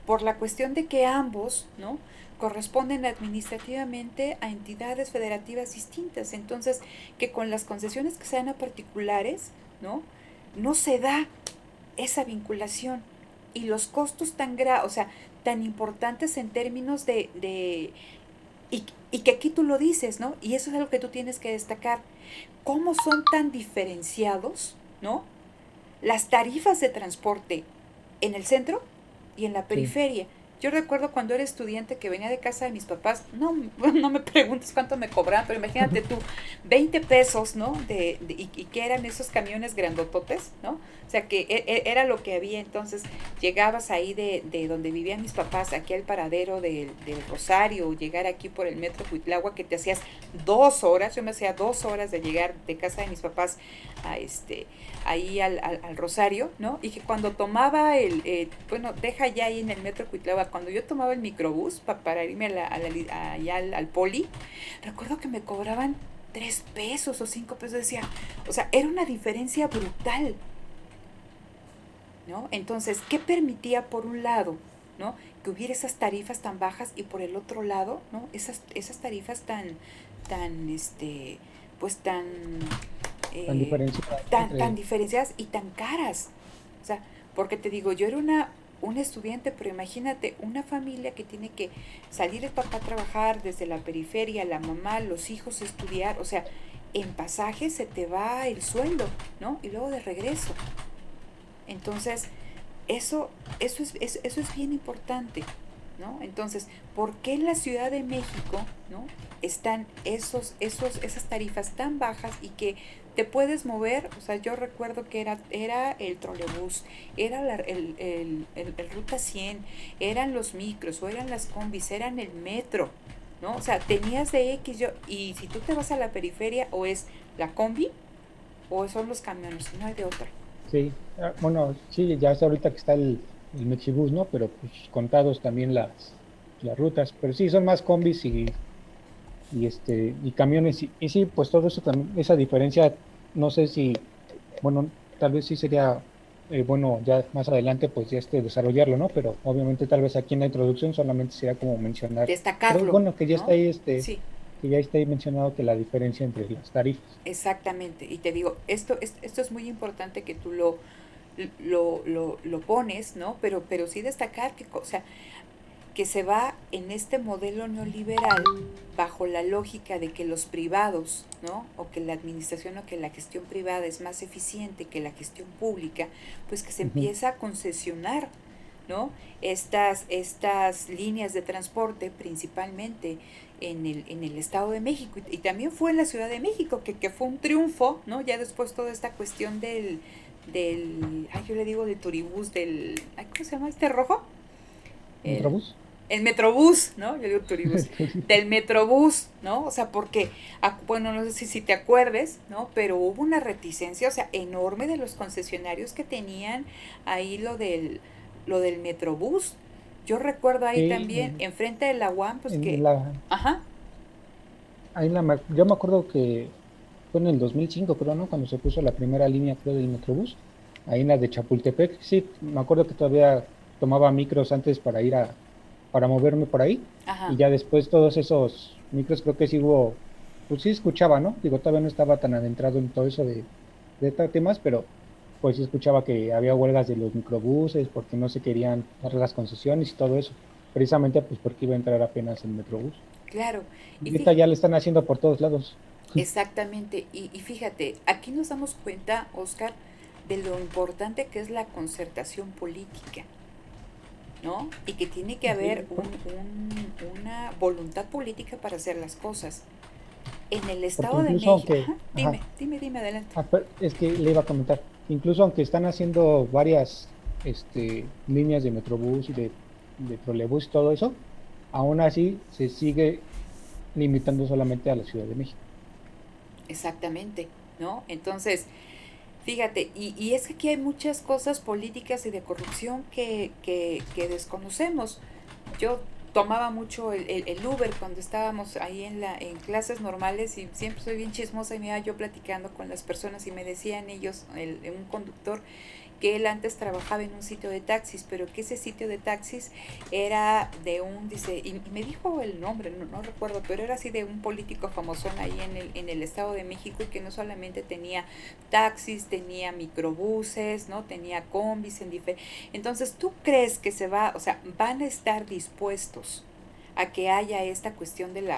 por la cuestión de que ambos, ¿no? Corresponden administrativamente a entidades federativas distintas. Entonces, que con las concesiones que sean a particulares, ¿no? No se da esa vinculación. Y los costos tan o sea, tan importantes en términos y que aquí tú lo dices, ¿no? Y eso es algo que tú tienes que destacar. ¿Cómo son tan diferenciados, ¿no? Las tarifas de transporte en el centro y en la Sí. periferia. Yo recuerdo cuando era estudiante que venía de casa de mis papás, no, no me preguntes cuánto me cobraban, pero imagínate tú, 20 pesos, ¿no? Y que eran esos camiones grandototes, ¿no? O sea, que era lo que había. Entonces llegabas ahí de donde vivían mis papás, aquí al paradero del Rosario, llegar aquí por el metro Cuitlagua, que te hacías 2 horas, yo me hacía 2 horas de llegar de casa de mis papás a ahí al Rosario, ¿no? Y que cuando tomaba bueno, deja ya ahí en el metro Cuitlava, cuando yo tomaba el microbús para irme allá al poli, recuerdo que me cobraban 3 pesos o 5 pesos, decía, o sea, era una diferencia brutal, ¿no? Entonces, ¿qué permitía por un lado, ¿no? Que hubiera esas tarifas tan bajas y por el otro lado, ¿no? Esas tarifas tan, pues Tan eh, diferenciada tan entre... diferenciadas y tan caras. O sea, porque te digo, yo era una estudiante, pero imagínate una familia que tiene que salir el papá a trabajar desde la periferia, la mamá, los hijos a estudiar, o sea, en pasaje se te va el sueldo, ¿no? Y luego de regreso. Entonces, eso es bien importante, ¿no? Entonces, ¿por qué en la Ciudad de México, ¿no? Están esas tarifas tan bajas y que te puedes mover? O sea, yo recuerdo que era el trolebús, era el Ruta 100, eran los micros, o eran las combis, eran el metro, ¿no? O sea, tenías de X, y si tú te vas a la periferia, o es la combi, o son los camiones, no hay de otra. Sí, bueno, sí, ya es ahorita que está el Mexibus, ¿no? Pero pues contados también las rutas, pero sí, son más combis y camiones, y sí, pues todo eso también, esa diferencia, no sé si, bueno, tal vez sí sería, bueno, ya más adelante, pues ya desarrollarlo, ¿no? Pero obviamente tal vez aquí en la introducción solamente sería como mencionar, creo, Destacarlo, bueno, que ya está ¿no? ahí, Sí, que ya está ahí mencionado que la diferencia entre las tarifas. exactamente. Y te digo, esto es muy importante que tú lo pones, ¿no? Pero sí destacar que, o sea, que se va en este modelo neoliberal bajo la lógica de que los privados, ¿no? O que la administración o que la gestión privada es más eficiente que la gestión pública, pues que se Ujú. empieza a concesionar, ¿no? Estas líneas de transporte principalmente en el Estado de México y también fue en la Ciudad de México, que fue un triunfo, ¿no? Ya después toda esta cuestión ay, yo le digo del turibús, ay, ¿cómo se llama este rojo? El, ¿Metrobús? el Metrobús, ¿no? Yo digo turibús, del Metrobús, ¿no? O sea, porque, bueno, no sé si te acuerdes, ¿no? Pero hubo una reticencia, o sea, enorme de los concesionarios que tenían ahí lo del Metrobús. Yo recuerdo ahí Sí, también, enfrente de la UAM, pues en que, la, ajá, yo me acuerdo que fue en el 2005, creo, ¿no? Cuando se puso la primera línea, creo, del Metrobús, ahí en la de Chapultepec. Sí, me acuerdo que todavía tomaba micros antes para moverme por ahí, ajá, y ya después todos esos micros creo que sí hubo, pues sí escuchaba, ¿no? Digo, todavía no estaba tan adentrado en todo eso de temas, pero pues sí escuchaba que había huelgas de los microbuses porque no se querían dar las concesiones y todo eso, precisamente pues porque iba a entrar apenas el Metrobús. claro. Y Y ahorita fíjate, ya le están haciendo por todos lados. exactamente, y fíjate, aquí nos damos cuenta, Oscar, de lo importante que es la concertación política, ¿no? Y que tiene que haber Sí, por- una voluntad política para hacer las cosas. En el porque Estado de incluso México, aunque, ajá, ajá, dime, adelante. es que le iba a comentar, incluso aunque están haciendo varias líneas de Metrobús y de trolebús y todo eso, aún así se sigue limitando solamente a la Ciudad de México. Exactamente, ¿no? Entonces, fíjate, y es que aquí hay muchas cosas políticas y de corrupción que desconocemos. Yo tomaba mucho el Uber cuando estábamos ahí en clases normales y siempre soy bien chismosa y me iba yo platicando con las personas y me decían ellos, un conductor, que él antes trabajaba en un sitio de taxis, pero que ese sitio de taxis era dice, y me dijo el nombre, no recuerdo, pero era así de un político famosón ahí en el Estado de México y que no solamente tenía taxis, tenía microbuses, ¿no? Tenía combis Entonces, ¿tú crees que o sea, van a estar dispuestos a que haya esta cuestión del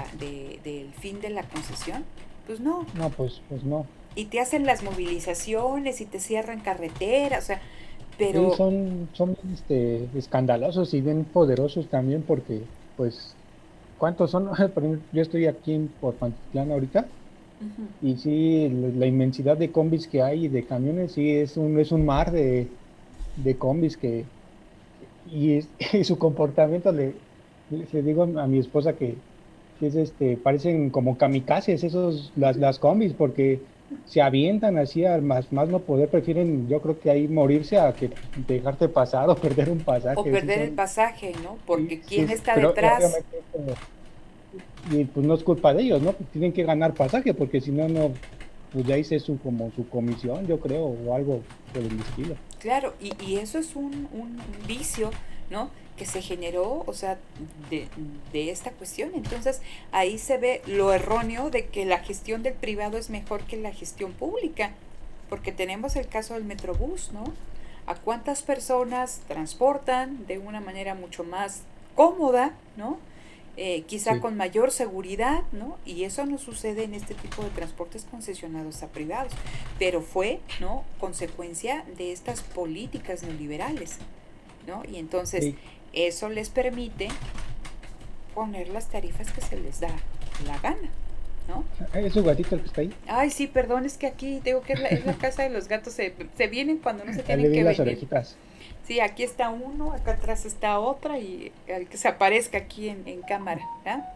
fin de la concesión? Pues no. No, pues no. Y te hacen las movilizaciones y te cierran carreteras, o sea, Sí, pero son escandalosos y bien poderosos también porque, pues, ¿cuántos son? Por ejemplo, yo estoy aquí por Pantitlán ahorita ujú, y sí, la inmensidad de combis que hay y de camiones, sí, es un mar de combis y su comportamiento le digo a mi esposa que parecen como kamikazes las combis, porque se avientan así al más no poder, prefieren, yo creo que ahí morirse a que dejarte pasar o perder un o pasaje, perder el pasaje, ¿no? sí, Porque ¿quién sí, está pero detrás? obviamente y pues no es culpa de ellos, ¿no? Pues tienen que ganar pasaje, porque si no, no, pues ya hice como su comisión, yo creo, o algo por el estilo. Claro, y eso es un vicio, ¿no? Que se generó, o sea, de, de esta cuestión. Entonces, ahí se ve lo erróneo de que la gestión del privado es mejor que la gestión pública, porque tenemos el caso del Metrobús, ¿no? A cuántas personas transportan de una manera mucho más cómoda, ¿no? Quizá Sí, con mayor seguridad, ¿no? Y eso no sucede en este tipo de transportes concesionados a privados, pero fue, ¿no? Consecuencia de estas políticas neoliberales, ¿no? Y entonces sí. eso les permite poner las tarifas que se les da la gana, ¿no? ¿Es su gatito el que está ahí? Ay, sí, perdón, es que aquí digo que es la casa de los gatos, se vienen cuando no se Ya le tienen vi que las venir. orejitas. Sí, aquí está uno, acá atrás está otra y el que se aparezca aquí en cámara, ¿verdad?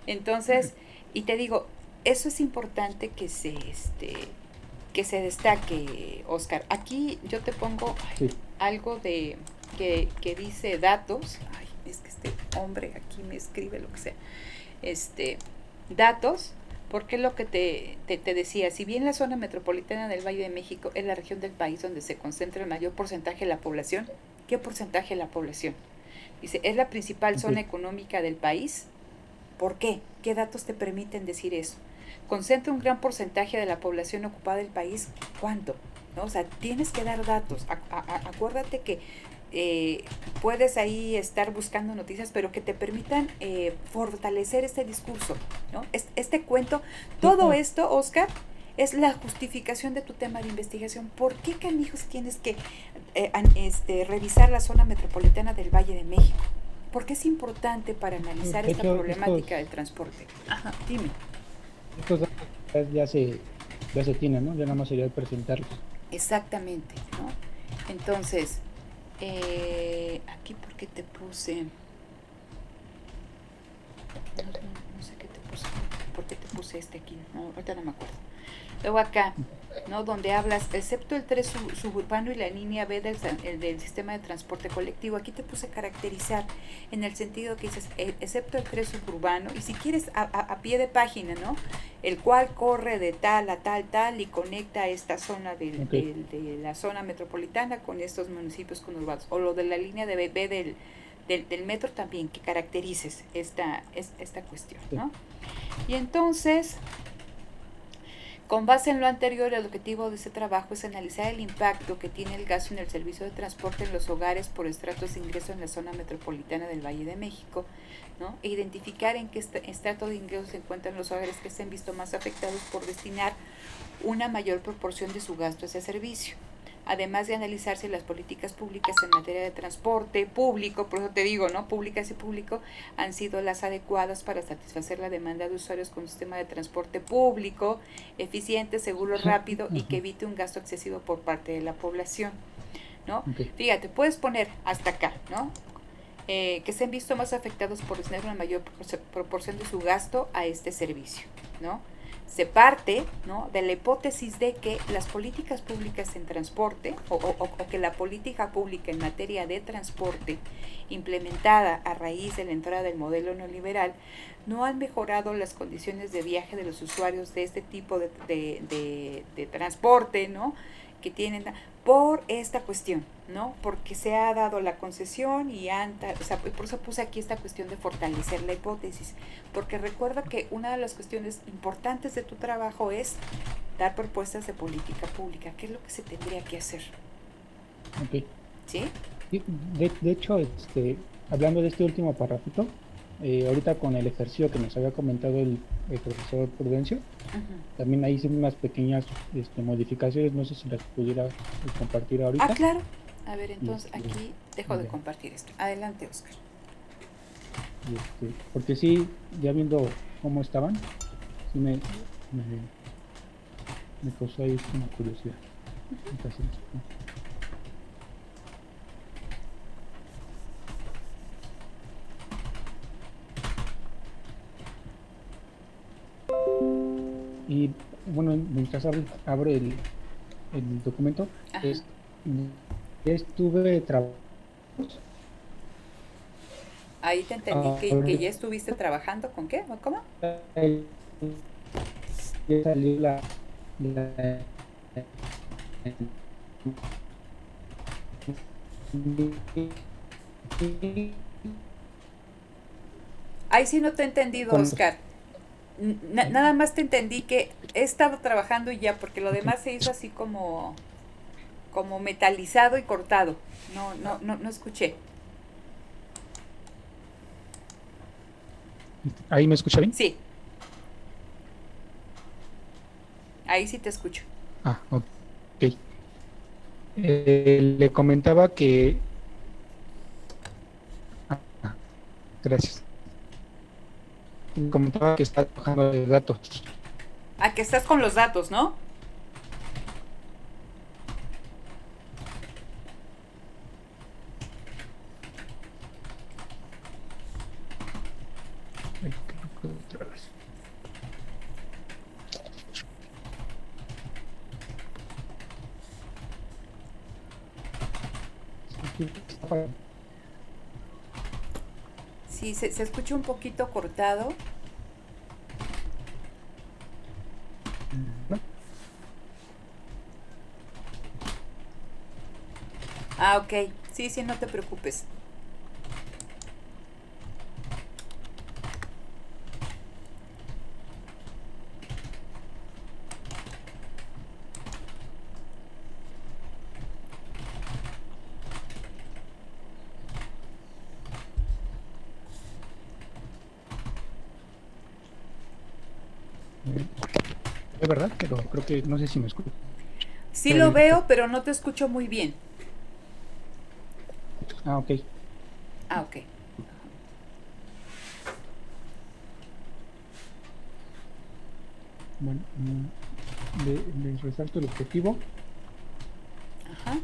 Entonces, y te digo, eso es importante que se destaque, Oscar. Aquí yo te pongo Sí, algo que dice datos. Ay, es que este hombre aquí me escribe lo que sea. Este, datos, porque lo que te decía, si bien la zona metropolitana del Valle de México es la región del país donde se concentra el mayor porcentaje de la población, ¿qué porcentaje de la población? Dice, es la principal ok. zona económica del país. ¿Por qué? ¿Qué datos te permiten decir eso? ¿Concentra un gran porcentaje de la población ocupada del país? ¿Cuánto? ¿No? O sea, tienes que dar datos. Acuérdate que eh, puedes ahí estar buscando noticias, pero que te permitan fortalecer este discurso, ¿no? Este cuento, Sí, todo claro. esto, Oscar, es la justificación de tu tema de investigación. ¿Por qué, canijos, tienes que revisar la zona metropolitana del Valle de México? ¿Por qué es importante para analizar De esta hecho, problemática del transporte? Ajá, dime. estos datos ya se tienen, ¿no? Ya nada más sería presentarlos. Exactamente, ¿no? Entonces, aquí porque te puse, no sé qué te puse, por qué te puse este aquí, no, ahorita no me acuerdo. Luego acá, ¿no? Donde hablas, excepto el tren suburbano y la línea B del sistema de transporte colectivo. Aquí te puse caracterizar en el sentido que dices, excepto el tren suburbano, y si quieres a pie de página, ¿no? El cual corre de tal a tal, tal y conecta esta zona Ok, de la zona metropolitana con estos municipios conurbados. O lo de la línea de B del metro también, que caracterices esta cuestión, sí, ¿no? Y entonces, con base en lo anterior, el objetivo de este trabajo es analizar el impacto que tiene el gasto en el servicio de transporte en los hogares por estratos de ingreso en la zona metropolitana del Valle de México, ¿no? E identificar en qué estrato de ingreso se encuentran los hogares que se han visto más afectados por destinar una mayor proporción de su gasto a ese servicio. Además de analizar si las políticas públicas en materia de transporte público, por eso te digo, ¿no? Públicas y público, han sido las adecuadas para satisfacer la demanda de usuarios con un sistema de transporte público, eficiente, seguro, rápido y que ajá, evite un gasto excesivo por parte de la población, ¿no? ok, Fíjate, puedes poner hasta acá, ¿no? Que se han visto más afectados por destinar una mayor proporción de su gasto a este servicio, ¿no? Se parte, ¿no? De la hipótesis de que las políticas públicas en transporte o que la política pública en materia de transporte implementada a raíz de la entrada del modelo neoliberal no han mejorado las condiciones de viaje de los usuarios de este tipo de transporte, ¿no? Que tienen por esta cuestión, ¿no? Porque se ha dado la concesión y o sea, por eso puse aquí esta cuestión de fortalecer la hipótesis, porque recuerda que una de las cuestiones importantes de tu trabajo es dar propuestas de política pública, qué es lo que se tendría que hacer, ok. ¿sí? Sí, de hecho, hablando de este último parrafito, ahorita con el ejercicio que nos había comentado el profesor Prudencio, Ujú. también ahí hice unas pequeñas modificaciones, no sé si las pudiera compartir Ah, ahorita. claro. A ver, Y entonces aquí dejo de ya, compartir esto. Adelante, Oscar. porque sí, ya viendo cómo estaban, sí me, me causó ahí una curiosidad. Entonces, y bueno, mientras abre el documento, Ajá. es, ya estuve trabajando, Ahí te entendí que ya ahorita estuviste trabajando con qué o cómo. ya salió la Ahí sí no te he entendido, con Oscar. Nada más te entendí que he estado trabajando y ya, porque lo ok, demás se hizo así como metalizado y cortado. No escuché. ahí me escucha bien. Sí, ahí sí te escucho. Ah, ok. Le comentaba que ah, gracias. Le comentaba que está trabajando de datos. Ah, que estás con los datos, ¿no? Ay, creo que otra vez. Sí, está Sí, se escucha un poquito cortado. ¿no? Ah, ok. Sí, sí, no te preocupes. Eh, Es verdad, pero creo que no sé si me escucha Sí lo bien. veo, pero no te escucho muy bien. Ah, ok. Ah, ok. Bueno, les resalto el objetivo. Ajá.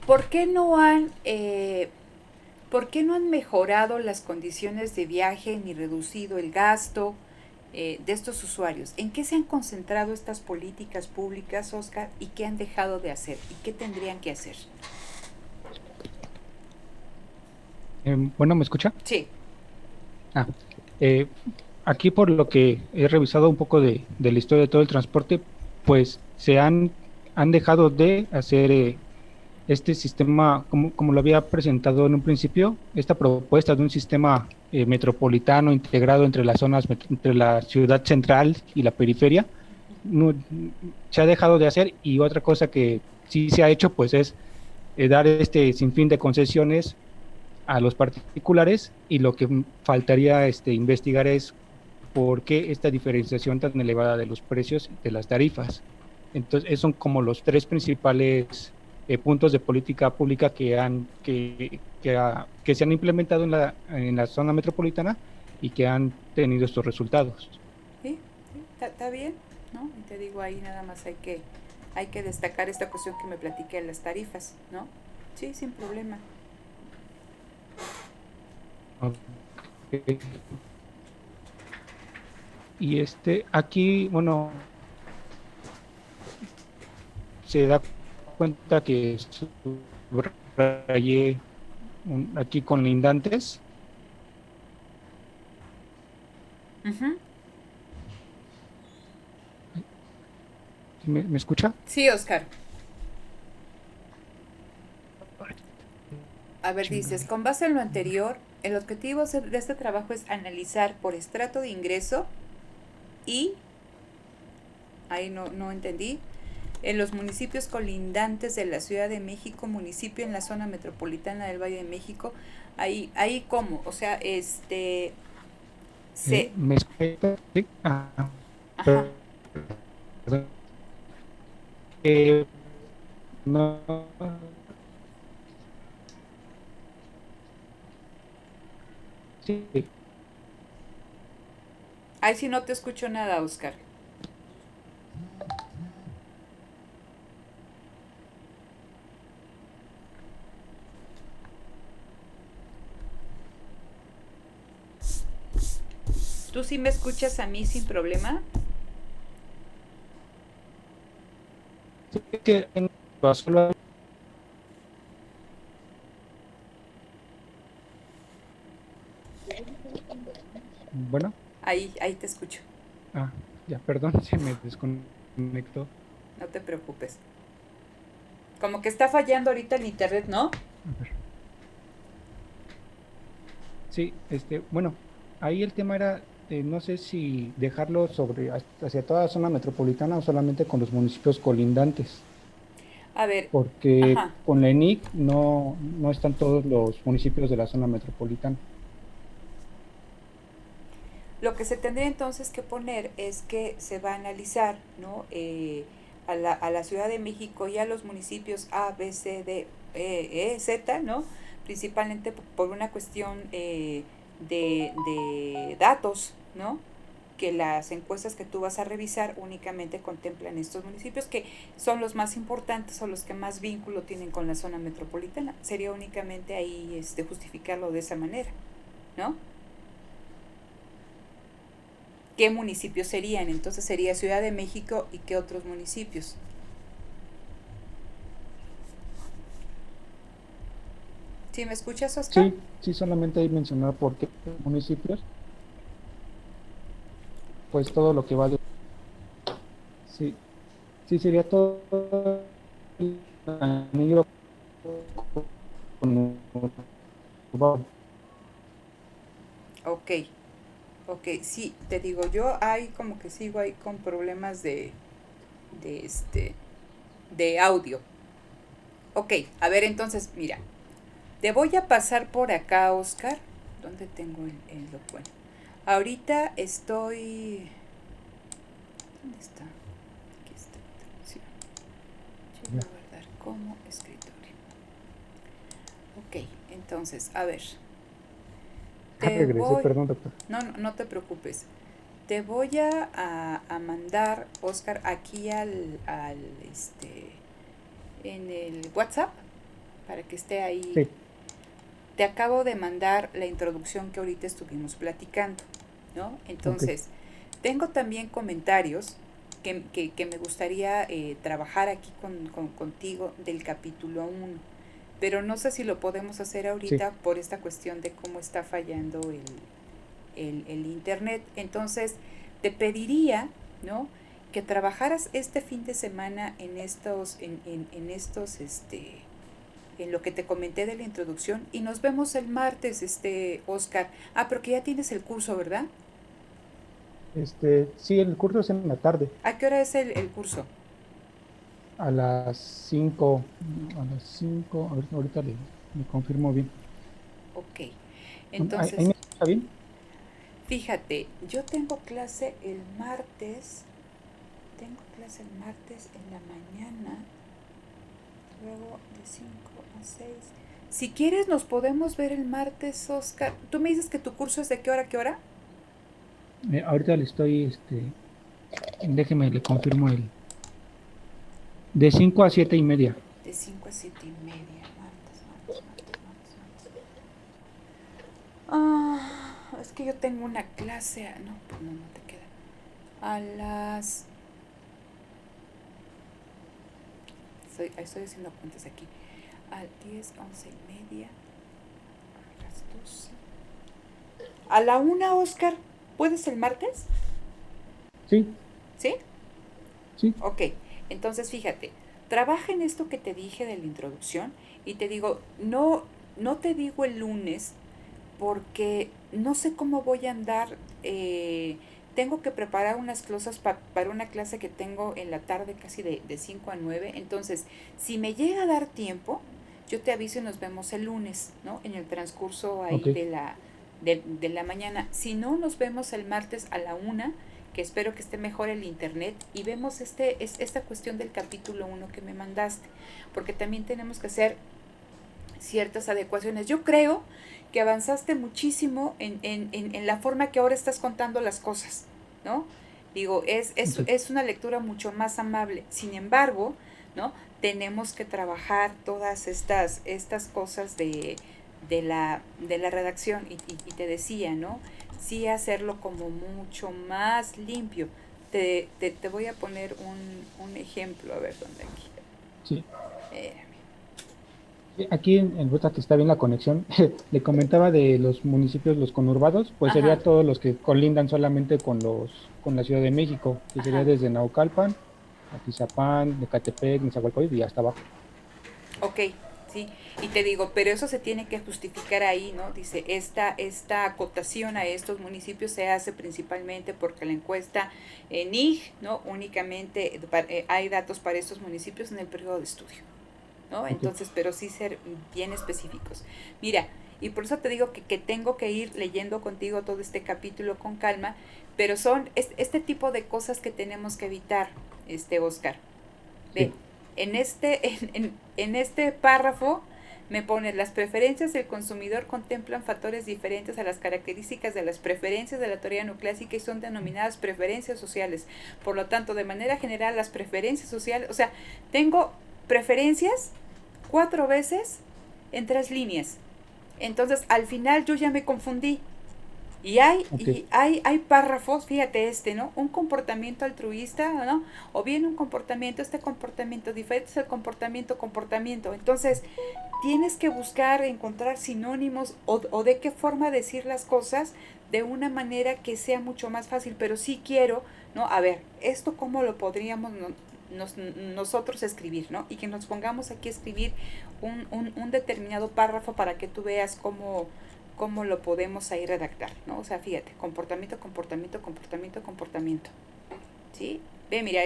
¿Por qué no han, por qué no han mejorado las condiciones de viaje ni reducido el gasto de estos usuarios? ¿En qué se han concentrado estas políticas públicas, Oscar, y qué han dejado de hacer? ¿Y qué tendrían que hacer? Bueno, ¿me escucha? Sí. Ah, eh, aquí por lo que he revisado un poco de la historia de todo el transporte, pues han dejado de hacer este sistema, como lo había presentado en un principio, esta propuesta de un sistema metropolitano integrado entre las zonas, entre la ciudad central y la periferia, no, se ha dejado de hacer y otra cosa que sí se ha hecho, pues es dar este sinfín de concesiones a los particulares y lo que faltaría investigar es por qué esta diferenciación tan elevada de los precios de las tarifas. Entonces, esos son como los tres principales puntos de política pública que se han implementado en la zona metropolitana y que han tenido estos resultados. Sí, sí, está bien, ¿no? Y te digo, ahí nada más hay que destacar esta cuestión que me platiqué de las tarifas, ¿no? Sí, sin problema. Okay. Y aquí, bueno, se da cuenta que subrayé aquí con lindantes. Ujú. ¿Me escucha? Sí, Oscar. A ver, dices, Chingada. con base en lo anterior, el objetivo de este trabajo es analizar por estrato de ingreso y, ahí no entendí, en los municipios colindantes de la Ciudad de México, municipio en la zona metropolitana del Valle de México, ahí cómo, o sea, se, ¿Me escuchas? Sí. ajá, Perdón. Eh, no, sí, ahí sí no te escucho nada, Oscar. ¿Tú sí me escuchas a mí sin problema? sí que en solo, bueno, Ahí te escucho, ah, ya, perdón, se me desconectó. no te preocupes. Como que está fallando ahorita el internet, ¿no? A ver. Sí, bueno, ahí el tema era, no sé si dejarlo hacia toda la zona metropolitana o solamente con los municipios colindantes, A ver, porque ajá. con la ENIC no están todos los municipios de la zona metropolitana. Lo que se tendría entonces que poner es que se va a analizar, ¿no? A la Ciudad de México y a los municipios A, B, C, D, Z, ¿no? Principalmente por una cuestión de datos, ¿no? Que las encuestas que tú vas a revisar únicamente contemplan estos municipios que son los más importantes o los que más vínculo tienen con la zona metropolitana. Sería únicamente ahí justificarlo de esa manera, ¿no? ¿Qué municipios serían? Entonces sería Ciudad de México y qué otros municipios. ¿Sí me escuchas, Oscar? Sí, sí, solamente hay mencionar por qué municipios, pues todo lo que va de, sí, sí sería todo el anillo conurbano. Ok, ok, sí, te digo, yo hay como que sigo ahí con problemas de de audio. Ok, a ver entonces, mira, te voy a pasar por acá, Oscar. ¿Dónde tengo el bueno? Ahorita estoy... ¿Dónde está? Aquí está la traducción. Yo voy a Ya. guardar como escritorio. Ok, entonces, a ver, te Regresé, voy... perdón, doctor. No te preocupes. Te voy a mandar, Oscar, aquí en el WhatsApp, para que esté ahí. Sí, Te acabo de mandar la introducción que ahorita estuvimos platicando, ¿no? ok, Entonces, tengo también comentarios que me gustaría trabajar aquí contigo del capítulo 1, pero no sé si lo podemos hacer sí, ahorita por esta cuestión de cómo está fallando el internet. Entonces, te pediría, ¿no? Que trabajaras este fin de semana en lo que te comenté de la introducción y nos vemos el martes, Oscar. Ah, pero que ya tienes el curso, ¿verdad? sí, el curso es en la tarde, ¿A qué hora es el curso? a las 5, a ver, ahorita le confirmo bien. Ok. Bueno, ahí Entonces, me escucha bien. fíjate, yo tengo clase el martes, tengo clase el martes en la mañana, luego de 5 a 6. Si quieres, nos podemos ver el martes, Oscar. Tú me dices que tu curso es de qué hora a qué hora? Ahorita le estoy, déjeme, le confirmo de 5 a 7:30. De 5 a 7 y media, martes. Es que yo tengo una clase. No, pues no te queda. A las. Estoy haciendo cuentas aquí. A 10, 11 y media. A las 12. A la 1, Oscar. ¿Puedes el martes? Sí, ¿Sí? sí, Ok. Entonces fíjate. Trabaja en esto que te dije de la introducción. Y te digo, no. no te digo el lunes porque no sé cómo voy a andar. Tengo que preparar unas cosas para una clase que tengo en la tarde casi de 5 a 9. Entonces, si me llega a dar tiempo, yo te aviso y nos vemos el lunes, ¿no? En el transcurso Ok, ahí de la mañana. Si no, nos vemos el martes a la 1, que espero que esté mejor el internet, y vemos esta cuestión del capítulo 1 que me mandaste, porque también tenemos que hacer ciertas adecuaciones. Yo creo que avanzaste muchísimo en la forma que ahora estás contando las cosas, ¿no? Digo, sí, es una lectura mucho más amable. Sin embargo, ¿no? Tenemos que trabajar todas estas cosas de la redacción. Y te decía, ¿no? Sí hacerlo como mucho más limpio. Te voy a poner un ejemplo, a ver dónde aquí. sí. Eh, Aquí en Ruta que está bien la conexión, le comentaba de los municipios, los conurbados, pues ajá, sería todos los que colindan solamente con la Ciudad de México, que sería ajá. desde Naucalpan, Atizapán, Ecatepec, Nezahualcóyotl y hasta abajo. Ok, sí, y te digo, pero eso se tiene que justificar ahí, ¿no? Dice, esta acotación a estos municipios se hace principalmente porque la encuesta NIG, ¿no? Únicamente hay datos para estos municipios en el periodo de estudio, ¿no? Ok, Entonces, pero sí ser bien específicos. Mira, y por eso te digo que tengo que ir leyendo contigo todo este capítulo con calma, pero son este tipo de cosas que tenemos que evitar, Oscar. Ve, sí, en este párrafo me pone las preferencias del consumidor contemplan factores diferentes a las características de las preferencias de la teoría neoclásica y son denominadas preferencias sociales. Por lo tanto, de manera general, las preferencias sociales, o sea, tengo preferencias 4 veces en 3 líneas. Entonces, al final yo ya me confundí. ok, Hay párrafos, fíjate ¿no? Un comportamiento altruista, ¿no? O bien un comportamiento, este comportamiento diferente es el comportamiento. Entonces, tienes que buscar, encontrar sinónimos o de qué forma decir las cosas de una manera que sea mucho más fácil. Pero sí quiero, ¿no? A ver, esto cómo lo podríamos nosotros escribir, ¿no? Y que nos pongamos aquí a escribir un determinado párrafo para que tú veas cómo lo podemos ahí redactar, ¿no? O sea, fíjate, comportamiento. ¿Sí? Ve, mira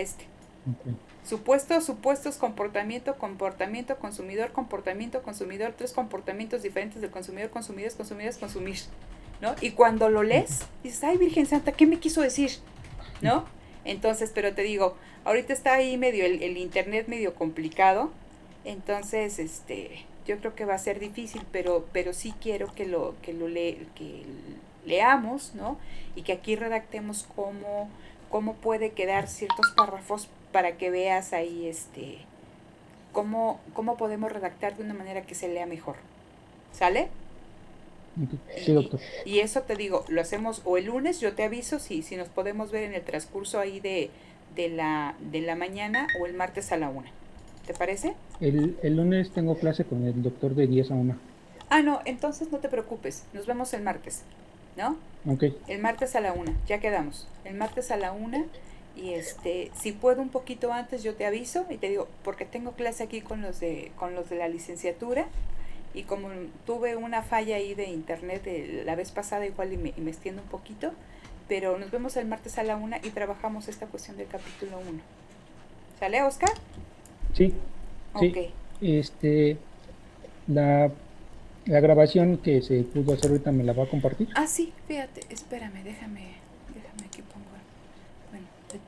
ok. supuestos, consumidor, 3 comportamientos diferentes del consumidor, consumir, ¿no? Y cuando lo Ok. lees, dices, ay, Virgen Santa, ¿qué me quiso decir? ¿No? Entonces, pero te digo, ahorita está ahí medio el internet medio complicado, entonces, yo creo que va a ser difícil, pero sí quiero que leamos, ¿no? Y que aquí redactemos cómo puede quedar ciertos párrafos para que veas ahí, cómo podemos redactar de una manera que se lea mejor. ¿Sale? Ok. Sí, Y, doctor. y eso te digo, lo hacemos o el lunes, yo te aviso si nos podemos ver en el transcurso ahí de la mañana o el martes a la 1. ¿Te parece? El lunes tengo clase con el doctor de 10 a 1. Ah, no, entonces no te preocupes, nos vemos el martes, ¿no? Ok, El martes a la 1, ya quedamos. El martes a la 1 y si puedo un poquito antes yo te aviso y te digo, porque tengo clase aquí con los de la licenciatura y como tuve una falla ahí de internet la vez pasada igual y me extiendo un poquito, pero nos vemos el martes a la 1 y trabajamos esta cuestión del capítulo 1. ¿Sale, Oscar? sí, Ok. sí. Este, la, la grabación que se pudo hacer ahorita me la va a compartir. Ah, sí, fíjate, espérame, déjame.